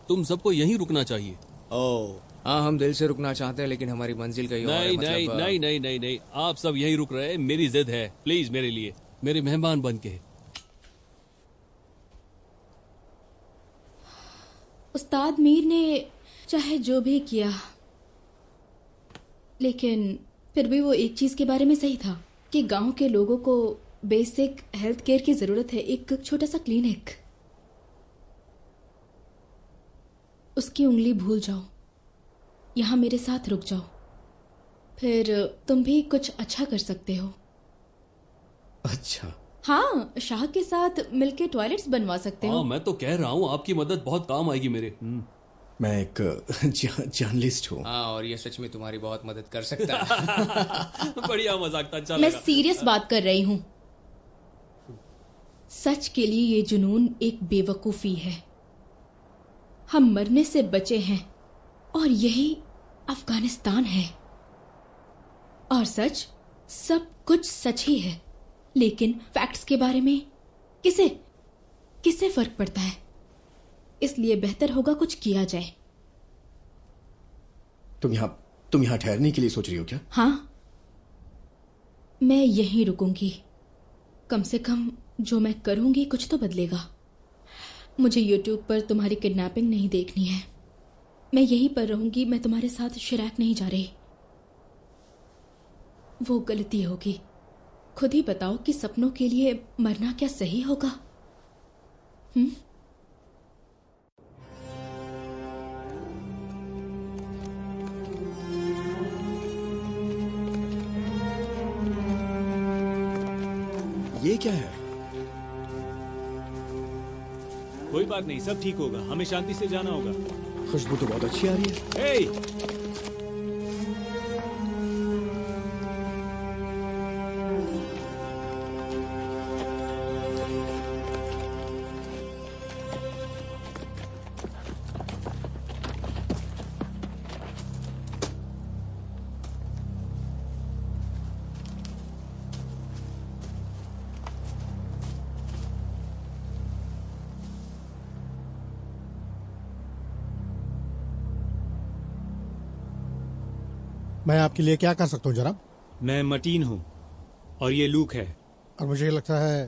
तुम सबको यहीं रुकना चाहिए। ओह हाँ, हम दिल से रुकना चाहते हैं, लेकिन हमारी मंजिल कहीं और है। नहीं नहीं नहीं नहीं नहीं नहीं, आप सब यहीं रुक रहे हैं। मेरी जिद है, प्लीज मेरे लिए, मेरे मेहमान बन के। उस्ताद मीर ने चाहे जो भी किया, लेकिन फिर भी वो एक चीज के बारे में सही था कि गांव के लोगों को बेसिक हेल्थ केयर की जरूरत है। एक छोटा सा क्लिनिक। उसकी उंगली भूल जाओ, यहां मेरे साथ रुक जाओ, फिर तुम भी कुछ अच्छा कर सकते हो। अच्छा हाँ, शाह के साथ मिलके टॉयलेट्स बनवा सकते हो। हाँ, मैं तो कह रहा हूँ, आपकी मदद बहुत काम आएगी मेरे। मैं एक जर्नलिस्ट हूँ। हाँ, और ये सच में तुम्हारी बहुत मदद कर सकता है। बढ़िया मजाक था, अच्छा मैं लगा। सीरियस बात कर रही हूँ। सच के लिए ये जुनून एक बेवकूफ़ी है। हम मरने से बचे हैं और यही अफगानिस्तान है। और सच, सब कुछ सच ही है, लेकिन फैक्ट्स के बारे में किसे फर्क पड़ता है? इसलिए बेहतर होगा कुछ किया जाए। तुम यहाँ ठहरने के लिए सोच रही हो क्या? हाँ, मैं यहीं रुकूंगी। कम से कम जो मैं करूंगी कुछ तो बदलेगा। मुझे YouTube पर तुम्हारी किडनैपिंग नहीं देखनी है। मैं यहीं पर रहूंगी। मैं तुम्हारे साथ शिराक नहीं जा रही। वो गलती होगी। खुद ही बताओ कि सपनों के लिए मरना क्या सही होगा? ये क्या है? कोई बात नहीं, सब ठीक होगा। हमें शांति से जाना होगा। खुशबू तो बहुत अच्छी आ रही है। हे! मैं आपके लिए क्या कर सकता हूँ जनाब? मैं मटीन हूँ और ये लूक है। और मुझे लगता है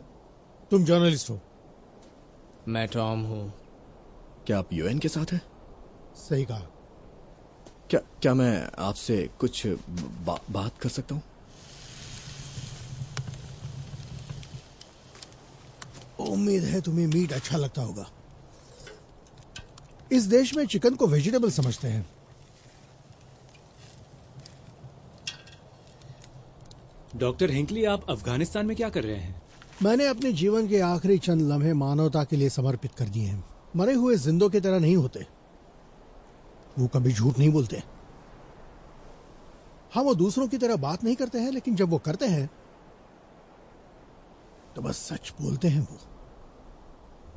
तुम जर्नलिस्ट हो। मैं टॉम हूँ। क्या आप यूएन के साथ हैं? सही कहा। क्या मैं आपसे कुछ बात कर सकता हूँ? उम्मीद है तुम्हें मीट अच्छा लगता होगा। इस देश में चिकन को वेजिटेबल समझते हैं। डॉक्टर हेंकली, आप अफगानिस्तान में क्या कर रहे हैं? मैंने अपने जीवन के आखिरी चंद लम्हे मानवता के लिए समर्पित कर दिए हैं। मरे हुए जिंदों की तरह नहीं होते। वो कभी झूठ नहीं बोलते। हाँ, वो दूसरों की तरह बात नहीं करते हैं, लेकिन जब वो करते हैं तो बस सच बोलते हैं। वो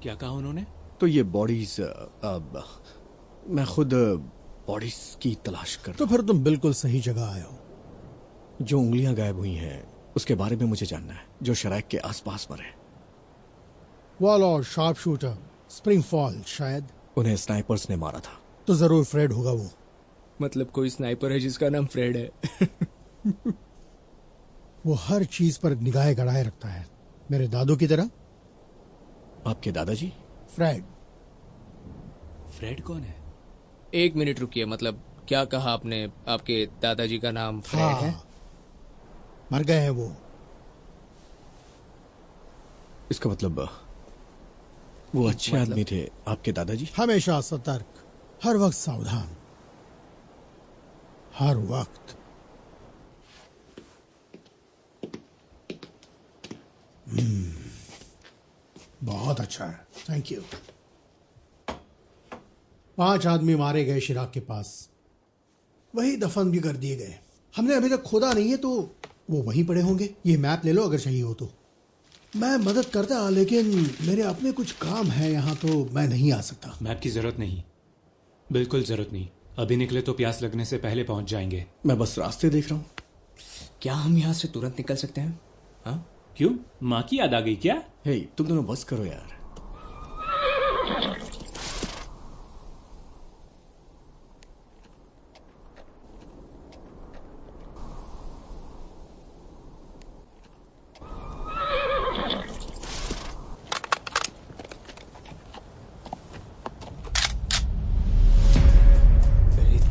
क्या कहा उन्होंने? तो ये बॉडीज, मैं खुद बॉडीज की तलाश कर। तो फिर तुम बिल्कुल सही जगह आए हो। जो उंगलियां गायब हुई हैं उसके बारे में मुझे जानना है, जो शराक के आसपास मरे। वॉल और शार्प शूटर, स्प्रिंग फॉल शायद। उन्हें स्नाइपर्स ने मारा था। तो जरूर फ्रेड होगा वो। मतलब कोई स्नाइपर है जिसका नाम फ्रेड है? वो हर चीज पर निगाहें गड़ाए रखता है, मेरे दादू की तरह। आपके दादाजी? फ्रेड। फ्रेड कौन है? एक मिनट रुकिए, मतलब क्या कहा आपने? आपके दादाजी का नाम फ्रेड है? मर गए हैं वो। इसका मतलब वो अच्छे आदमी थे आपके दादाजी? हमेशा सतर्क, हर वक्त सावधान, हर वक्त। बहुत अच्छा है, थैंक यू। 5 आदमी मारे गए शिराक के पास, वही दफन भी कर दिए गए। हमने अभी तक खोदा नहीं है, तो वो वहीं पड़े होंगे। ये मैप ले लो अगर चाहिए हो तो। मैं मदद करता, लेकिन मेरे अपने कुछ काम है यहाँ, तो मैं नहीं आ सकता। मैप की जरूरत नहीं, बिल्कुल जरूरत नहीं। अभी निकले तो प्यास लगने से पहले पहुंच जाएंगे। मैं बस रास्ते देख रहा हूँ। क्या हम यहाँ से तुरंत निकल सकते हैं? हाँ? क्यों, माँ की याद आ गई क्या? हे, तुम दोनों बस करो यार।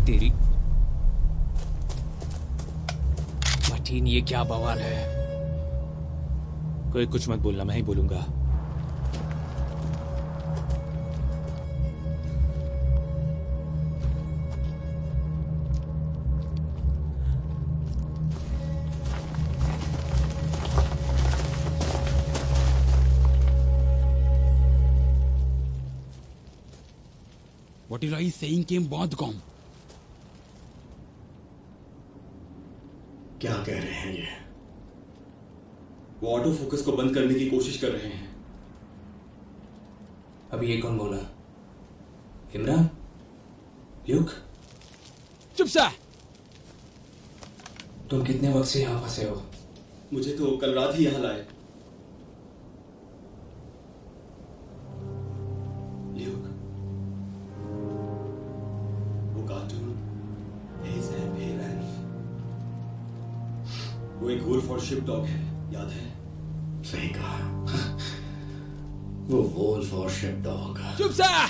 तेरी मटीन, ये क्या बवाल है? कोई कुछ मत बोलना, मैं ही बोलूंगा। What is I saying came बहुत कम। क्या कह रहे हैं ये? वो ऑटो फोकस को बंद करने की कोशिश कर रहे हैं। अभी ये कौन बोला? इमरान? ल्यूक? चुप सा। तुम कितने वक्त से यहाँ फंसे हो? मुझे तो कल रात ही यहाँ लाए। ल्यूक, वो कार्टून वो एक वुल्फ और शिप डॉग है, याद है? सही कहा, वो वुल्फ और शिप डॉग। चुप सा।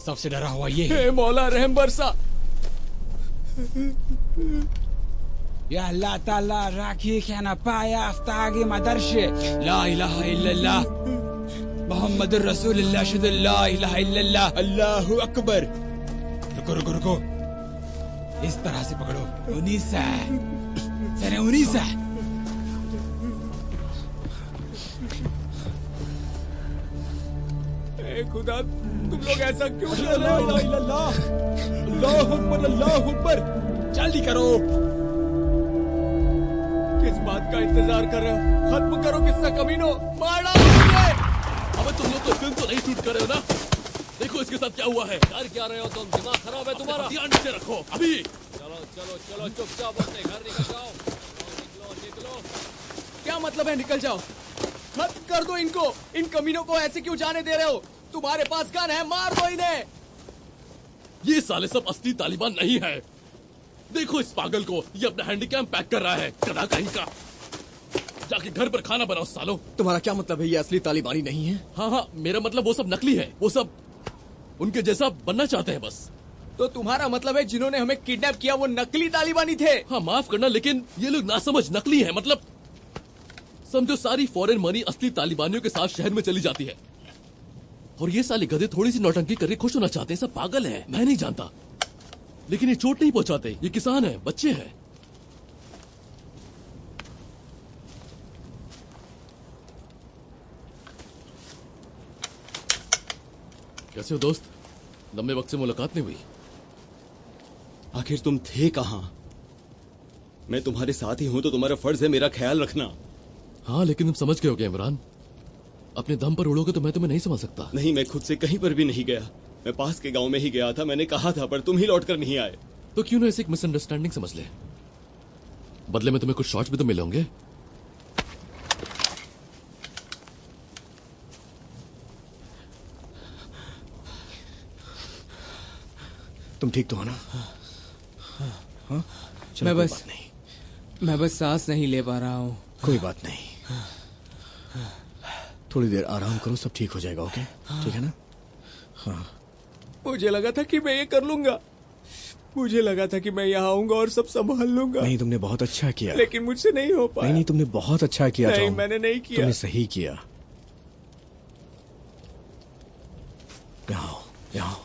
सबसे डरा हुआ ये हे मौला रहम बरसा। या अल्लाह ताला राखी खाना पाया आफ्तागे मदरशे ला इलाहा इल्लल्लाह मोहम्मद रसूलुल्लाह शद ला इलाहा इल्लल्लाह अल्लाहु अकबर। रुको रुको रुको, इस तरह से पकड़ो। 19 खुदा, तुम लोग ऐसा क्यों कर रहे हो? अल्लाह अकबर, जल्दी करो। किस बात का इंतजार कर रहे हो? खत्म करो किस्सा कमीनो, मार डालो मुझे। अबे तुम लोग तो फिल्म तो नहीं शूट कर रहे हो ना? देखो इसके साथ क्या हुआ है। कर क्या रहे हो तुम? दिमाग खराब है तुम्हारा? ध्यान से रखो अभी। चलो चलो चलो चुपचाप अपने घर निकल जाओ। निकलो निकलो। क्या मतलब है निकल जाओ? खत्म कर दो इनको। इन कमीनों को ऐसे क्यों जाने दे रहे हो? तुम्हारे पास गन है, मार दो इन्हें। ये साले सब असली तालिबान नहीं है। देखो इस पागल को, ये अपना हैंडीकैम पैक कर रहा है, गधा कहीं का। जाके घर पर खाना बनाओ सालो। तुम्हारा क्या मतलब है ये असली तालिबानी नहीं है? हाँ हाँ, मेरा मतलब वो सब नकली है। वो सब उनके जैसा बनना चाहते हैं बस। तो तुम्हारा मतलब है जिन्होंने हमें किडनैप किया वो नकली तालिबानी थे? हाँ माफ करना, लेकिन ये लोग नासमझ नकली है। मतलब समझो सारी फॉरेन मनी असली तालिबानियों के साथ शहर में चली जाती है, और ये साले गधे थोड़ी सी नौटंकी करके खुश होना चाहते हैं। सब पागल है, मैं नहीं जानता, लेकिन ये चोट नहीं पहुंचाते। ये किसान है, बच्चे हैं। कैसे हो दोस्त? लंबे वक्त से मुलाकात नहीं हुई। आखिर तुम थे कहां? मैं तुम्हारे साथ ही हूं तो तुम्हारा फर्ज है मेरा ख्याल रखना। हाँ लेकिन तुम समझ गए होगे इमरान। अपने दम पर उड़ोगे तो मैं तुम्हें नहीं समझ सकता। नहीं, मैं खुद से कहीं पर भी नहीं गया। मैं पास के गांव में ही गया था। मैंने कहा था, पर तुम ही लौट कर नहीं आए। तो क्यों ना ऐसे एक मिसअंडरस्टैंडिंग समझ ले। बदले में तुम्हें कुछ शॉट्स भी तो मिले होंगे। तुम ठीक तो हो ना? हाँ? मैं बस सांस नहीं ले पा रहा हूँ। कोई बात नहीं, थोड़ी देर आराम करो, सब ठीक हो जाएगा। ओके, ठीक है ना? हाँ। मुझे लगा था कि मैं ये कर लूंगा। मुझे लगा था कि मैं यहाँ आऊंगा और सब संभाल लूंगा। नहीं, तुमने बहुत अच्छा किया। लेकिन मुझसे नहीं हो पाया। नहीं, तुमने बहुत अच्छा किया। नहीं, मैंने नहीं किया। तुमने सही किया। यहाँ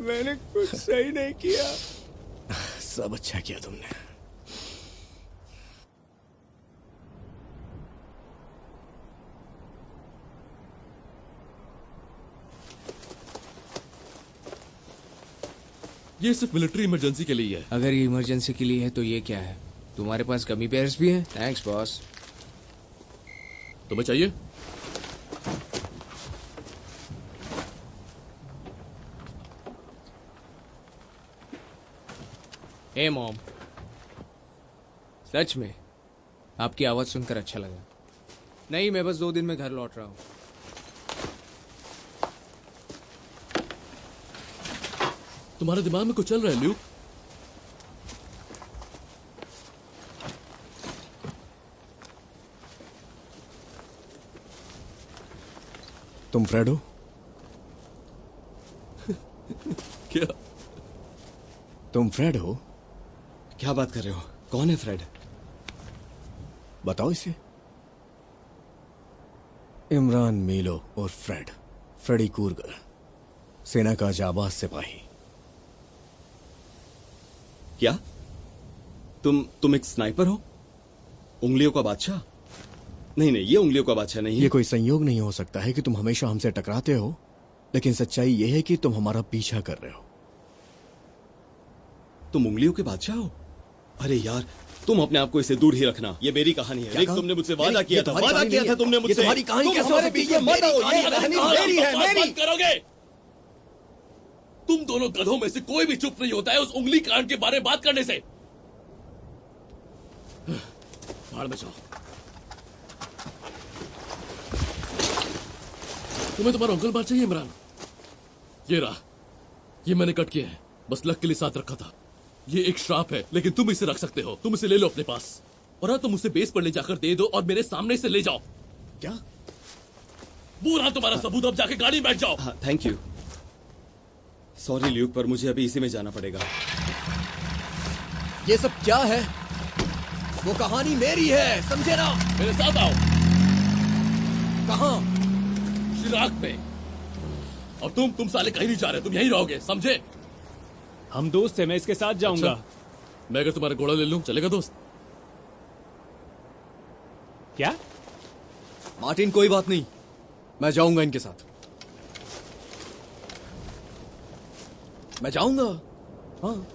मैंने कुछ सही नहीं किया। सब अच्छा किया तुमने। ये सिर्फ मिलिट्री इमरजेंसी के लिए है। अगर ये इमरजेंसी के लिए है तो ये क्या है? तुम्हारे पास गमी पेयर्स भी हैं? Thanks boss. तुम्हें चाहिए? हे मॉम, सच में आपकी आवाज सुनकर अच्छा लगा। नहीं, मैं बस 2 दिन में घर लौट रहा हूँ। तुम्हारे दिमाग में कुछ चल रहा है ल्यूक? तुम फ्रेड हो? क्या? तुम फ्रेड हो? क्या बात कर रहे हो? कौन है फ्रेड? बताओ इसे। इमरान मीलो और फ्रेडी कूरगर, सेना का जाबाज सिपाही। क्या? तुम एक स्नाइपर हो? उंगलियों का बादशाह? नहीं, ये उंगलियों का बादशाह नहीं है। ये कोई संयोग नहीं हो सकता है कि तुम हमेशा हमसे टकराते हो, लेकिन सच्चाई यह है कि तुम हमारा पीछा कर रहे हो। तुम उंगलियों के बादशाह हो? अरे यार, तुम अपने आप को इससे दूर ही रखना। ये मेरी कहानी है। रिक, तुमने मुझसे वादा किया था तुमने मुझसे। तुम्हारी कहानी कैसे हो सकती है? मेरी है। करोगे? तुम दोनों गधों में से कोई भी चुप नहीं होता है उस उंगली कांड के बारे में बात करने से। भाड़ में जाओ। तुम्हें तुम्हारा अंकल बात चाहिए इमरान? ये रहा, ये मैंने कट किया है, बस लक के लिए साथ रखा था। ये एक श्राप है, लेकिन तुम इसे रख सकते हो। तुम इसे ले लो अपने पास, और हाँ, तुम उसे बेस पर ले जाकर दे दो और मेरे सामने से ले जाओ। क्या? वो रहा तुम्हारा सबूत, अब जाके गाड़ी में बैठ जाओ। हाँ, थैंक यू। सॉरी ल्यूक, पर मुझे अभी इसी में जाना पड़ेगा। ये सब क्या है? वो कहानी मेरी है, समझे ना? मेरे साथ आओ। कहाँ? शिराक में। और तुम साले कहीं नहीं जा रहे, तुम यहीं रहोगे, समझे? हम दोस्त हैं, मैं इसके साथ जाऊंगा। अच्छा, मैं अगर तुम्हारा घोड़ा ले लूं, चलेगा दोस्त? क्या? मार्टिन, कोई बात नहीं, मैं जाऊंगा इनके साथ। मैं जाऊंगा। हाँ।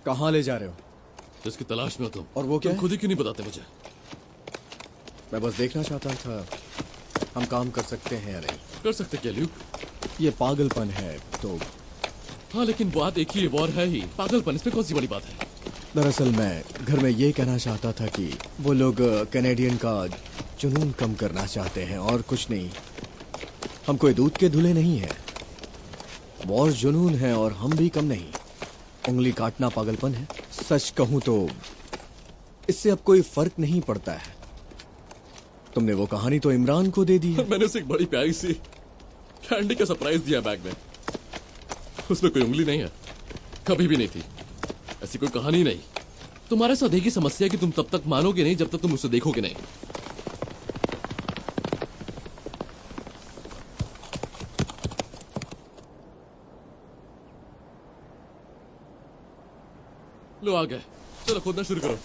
कहाँ ले जा रहे हो? जिसकी तलाश में हो तुम। और वो क्या? तुम खुद ही क्यों नहीं बताते मुझे? मैं बस देखना चाहता था हम काम कर सकते हैं या नहीं। कर सकते क्या ल्यूक? ये पागलपन है तो। हाँ, लेकिन बात एक ही वॉर है ही। पागलपन, इसमें कौन सी बड़ी बात है? दरअसल मैं घर में ये कहना चाहता था कि वो लोग कैनेडियन का जुनून कम करना चाहते हैं और कुछ नहीं। हम कोई दूध के धुले नहीं है। वॉर जुनून है और हम भी कम नहीं। उंगली काटना पागलपन है। सच कहूं तो इससे अब कोई फर्क नहीं पड़ता है। तुमने वो कहानी तो इमरान को दे दी है। मैंने उसे एक बड़ी प्यारी सी कैंडी का सरप्राइज दिया बैग में। उसमें कोई उंगली नहीं है, कभी भी नहीं थी। ऐसी कोई कहानी नहीं। तुम्हारे साथ एक ही समस्या है कि तुम तब तक मानोगे नहीं जब तक तुम उसे देखोगे नहीं। लो आ गए, चलो खोदना शुरू करो।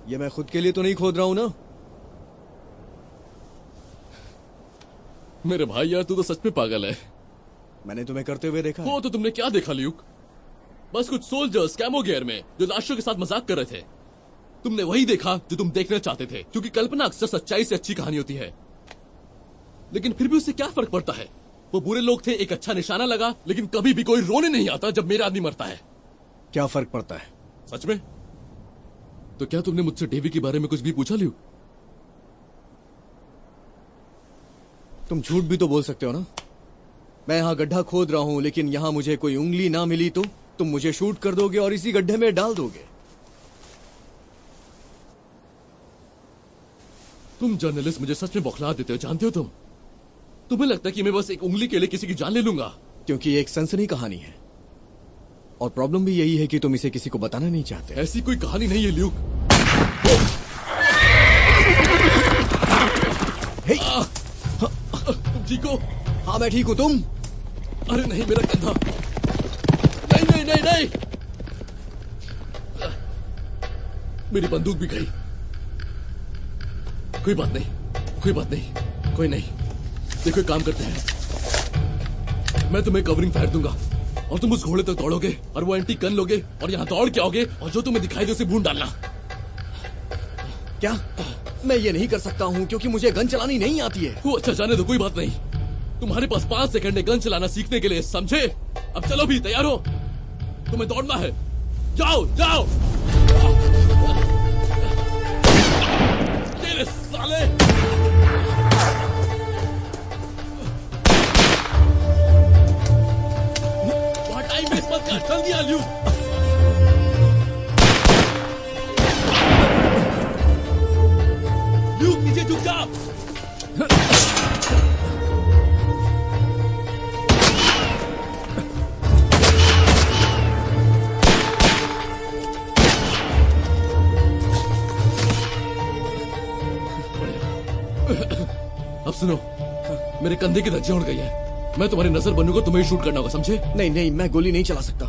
ये मैं खुद के लिए तो नहीं खोद रहा हूं ना? मेरे भाई यार, तू तो सच में पागल है। मैंने तुम्हें करते हुए देखा। वो तो तुमने क्या देखा ल्यूक? बस कुछ सोल्जर्स कैमो गियर में जो लाशों के साथ मजाक कर रहे थे। तुमने वही देखा जो तुम देखना चाहते थे, क्योंकि कल्पना अक्सर सच्चाई से अच्छी कहानी होती है। लेकिन फिर भी उससे क्या फर्क पड़ता है? वो बुरे लोग थे, एक अच्छा निशाना लगा, लेकिन कभी भी कोई रोने नहीं आता जब मेरा आदमी मरता है। क्या फर्क पड़ता है? सच में? तो क्या तुमने मुझसे डेवी के बारे में कुछ भी पूछा ल्यूक? तुम झूठ भी तो बोल सकते हो ना। मैं यहाँ गड्ढा खोद रहा हूँ, लेकिन यहाँ मुझे कोई उंगली ना मिली तो तुम मुझे शूट कर दोगे और इसी गड्ढे में डाल दोगे। तुम जर्नलिस्ट मुझे सच में बौखला देते हो, जानते हो तुम? तुम्हें लगता है कि मैं बस एक उंगली के लिए किसी की जान ले लूंगा? क्योंकि ये एक सनसनी कहानी है और प्रॉब्लम भी यही है कि तुम इसे किसी को बताना नहीं चाहते। ऐसी कोई कहानी नहीं है ल्यूक। तुम ठीक हो? हाँ मैं ठीक हूँ, तुम? अरे नहीं, मेरा कंधा। नहीं नहीं नहीं नहीं। मेरी बंदूक भी गई। कोई बात नहीं, कोई बात नहीं, कोई नहीं। देखो एक काम करते हैं, मैं तुम्हें कवरिंग फायर दूंगा और तुम उस घोड़े तक दौड़ोगे और वो एंटी गन लोगे और यहाँ दौड़ के आओगे और जो तुम्हें दिखाई दे उसे भून डालना। क्या? मैं ये नहीं कर सकता हूँ क्योंकि मुझे गन चलानी नहीं आती है। वो अच्छा, जाने दो, कोई बात नहीं। तुम्हारे पास 5 सेकंड है गन चलाना सीखने के लिए, समझे? अब चलो भी, तैयार हो? तुम्हें दौड़ना है, जाओ जाओ। तेरे साले! वहां टाइम वेस्ट मत कर, जल्दी आ ल्यूक। ल्यूक नीचे झुक जा। अब सुनो, मेरे कंधे की धज्जियां उड़ गई है। मैं तुम्हारी नजर बनूंगा, तुम्हें शूट करना होगा, समझे? नहीं नहीं, मैं गोली नहीं चला सकता,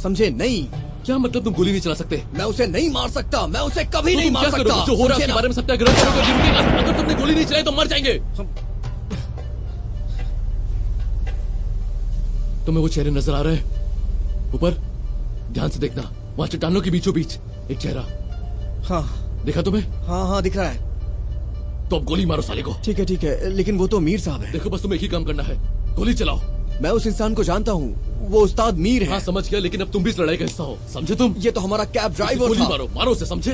समझे? नहीं। क्या मतलब तुम गोली नहीं चला सकते? मैं उसे नहीं मार सकता, मैं उसे कभी नहीं मार सकता। जो हो रहा है उसके बारे में सत्याग्रह करोगे, रुकेगा। अगर तुमने गोली नहीं चलाई तो मर जाएंगे। तुम्हें वो चेहरे नजर आ रहे हैं ऊपर? ध्यान से देखना, वहां चट्टानों के बीचों बीच एक चेहरा। हाँ देखा तुम्हें? हाँ हाँ दिख रहा है। तो अब गोली मारो साले को। ठीक है, लेकिन वो तो मीर साहब है। देखो बस तुम्हें एक ही काम करना है, गोली चलाओ। मैं उस इंसान को जानता हूँ, वो उस्ताद मीर है। हाँ समझ गया, लेकिन अब तुम भी इस लड़ाई का हिस्सा हो, समझे तुम? ये तो हमारा कैब ड्राइवर गोली था। मारो, मारो उसे, समझे?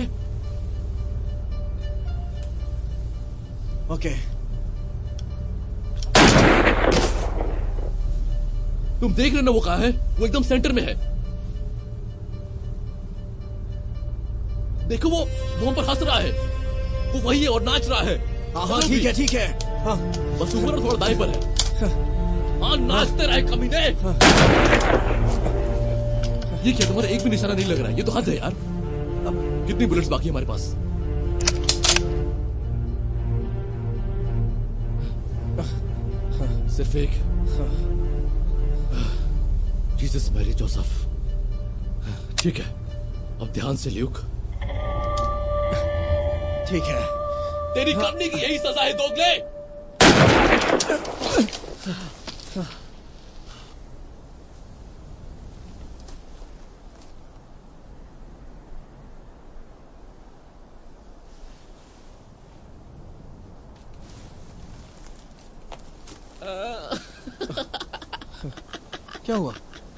ओके। तुम देख रहे ना वो कहाँ है? वो एकदम सेंटर में है। देखो वो हम पर हंस रहा है, वो वही है और नाच रहा है। हाँ ठीक है, ठीक है। हाँ बस ऊपर और थोड़ा दाएं पर है। हाँ नाचते रहे कमीने। ये क्या तुम्हारा एक भी निशाना नहीं लग रहा है? ये तो हद है यार। अब कितनी बुलेट्स बाकी है हमारे पास? सिर्फ एक। Jesus Mary Joseph. ठीक है, अब ध्यान से ल्यूक। ठीक है। तेरी करने की यही सजा है दोगले। क्या हुआ?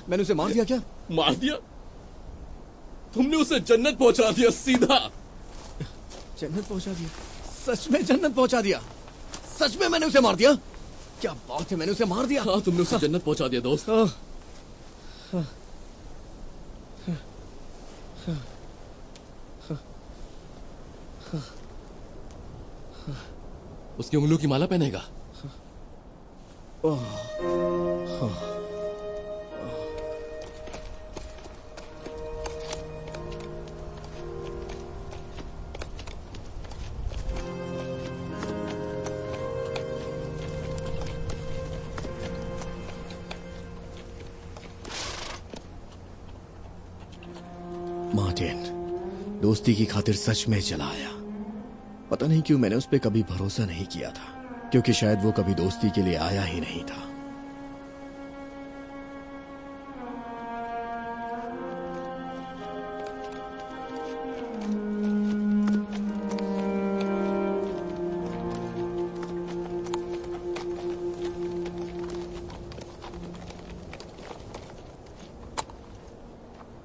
मैंने उसे मार दिया क्या? मार दिया? तुमने उसे जन्नत पहुंचा दिया सीधा। जन्नत पहुंचा दिया? सच में जन्नत पहुंचा दिया? सच में मैंने उसे मार दिया? क्या बात है, मैंने उसे मार दिया? हाँ तुमने उसे जन्नत पहुंचा दिया दोस्त। उसकी उंगलियों की माला पहनेगा। मार्टिन दोस्ती की खातिर सच में चला आया। पता नहीं क्यों मैंने उस पर कभी भरोसा नहीं किया था, क्योंकि शायद वो कभी दोस्ती के लिए आया ही नहीं था।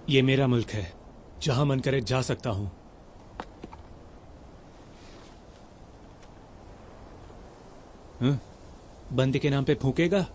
ये मेरा मुल्क है, जहां मन करे जा सकता हूं। बंदी के नाम पे फूकेगा?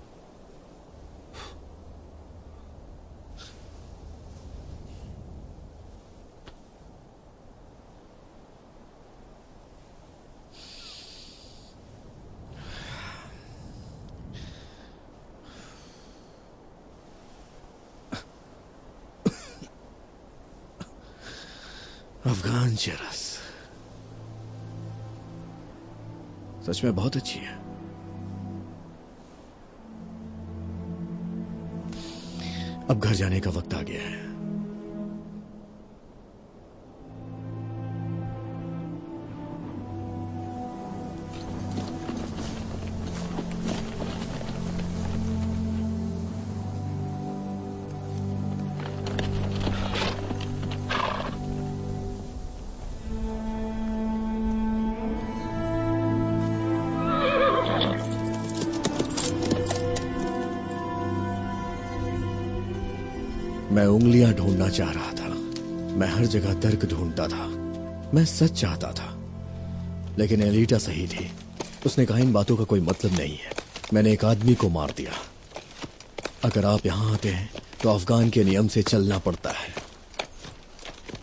अफगान चरस सच में बहुत अच्छी है। अब घर जाने का वक्त आ गया है। मैं उंगलियां ढूंढना चाह रहा था, मैं हर जगह तर्क ढूंढता था, मैं सच चाहता था, लेकिन एलिटा सही थी। उसने कहा इन बातों का कोई मतलब नहीं है। मैंने एक आदमी को मार दिया। अगर आप यहां आते हैं तो अफगान के नियम से चलना पड़ता है,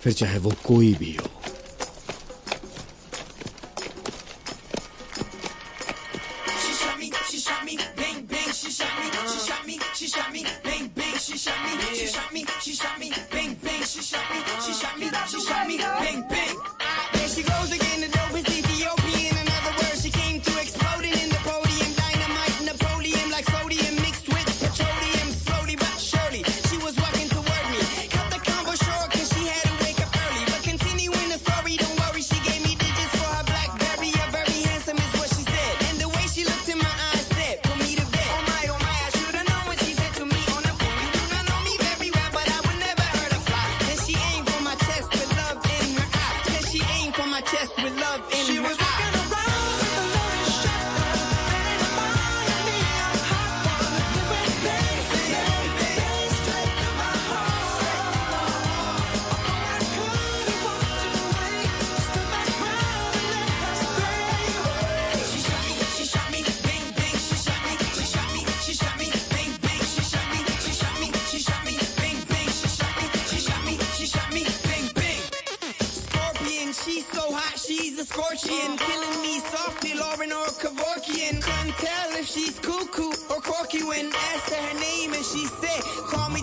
फिर चाहे वो कोई भी हो। Scorchian, killing me softly, Lauren or Kevorkian. Couldn't tell if she's cuckoo or quirky when asked her name and she said, call me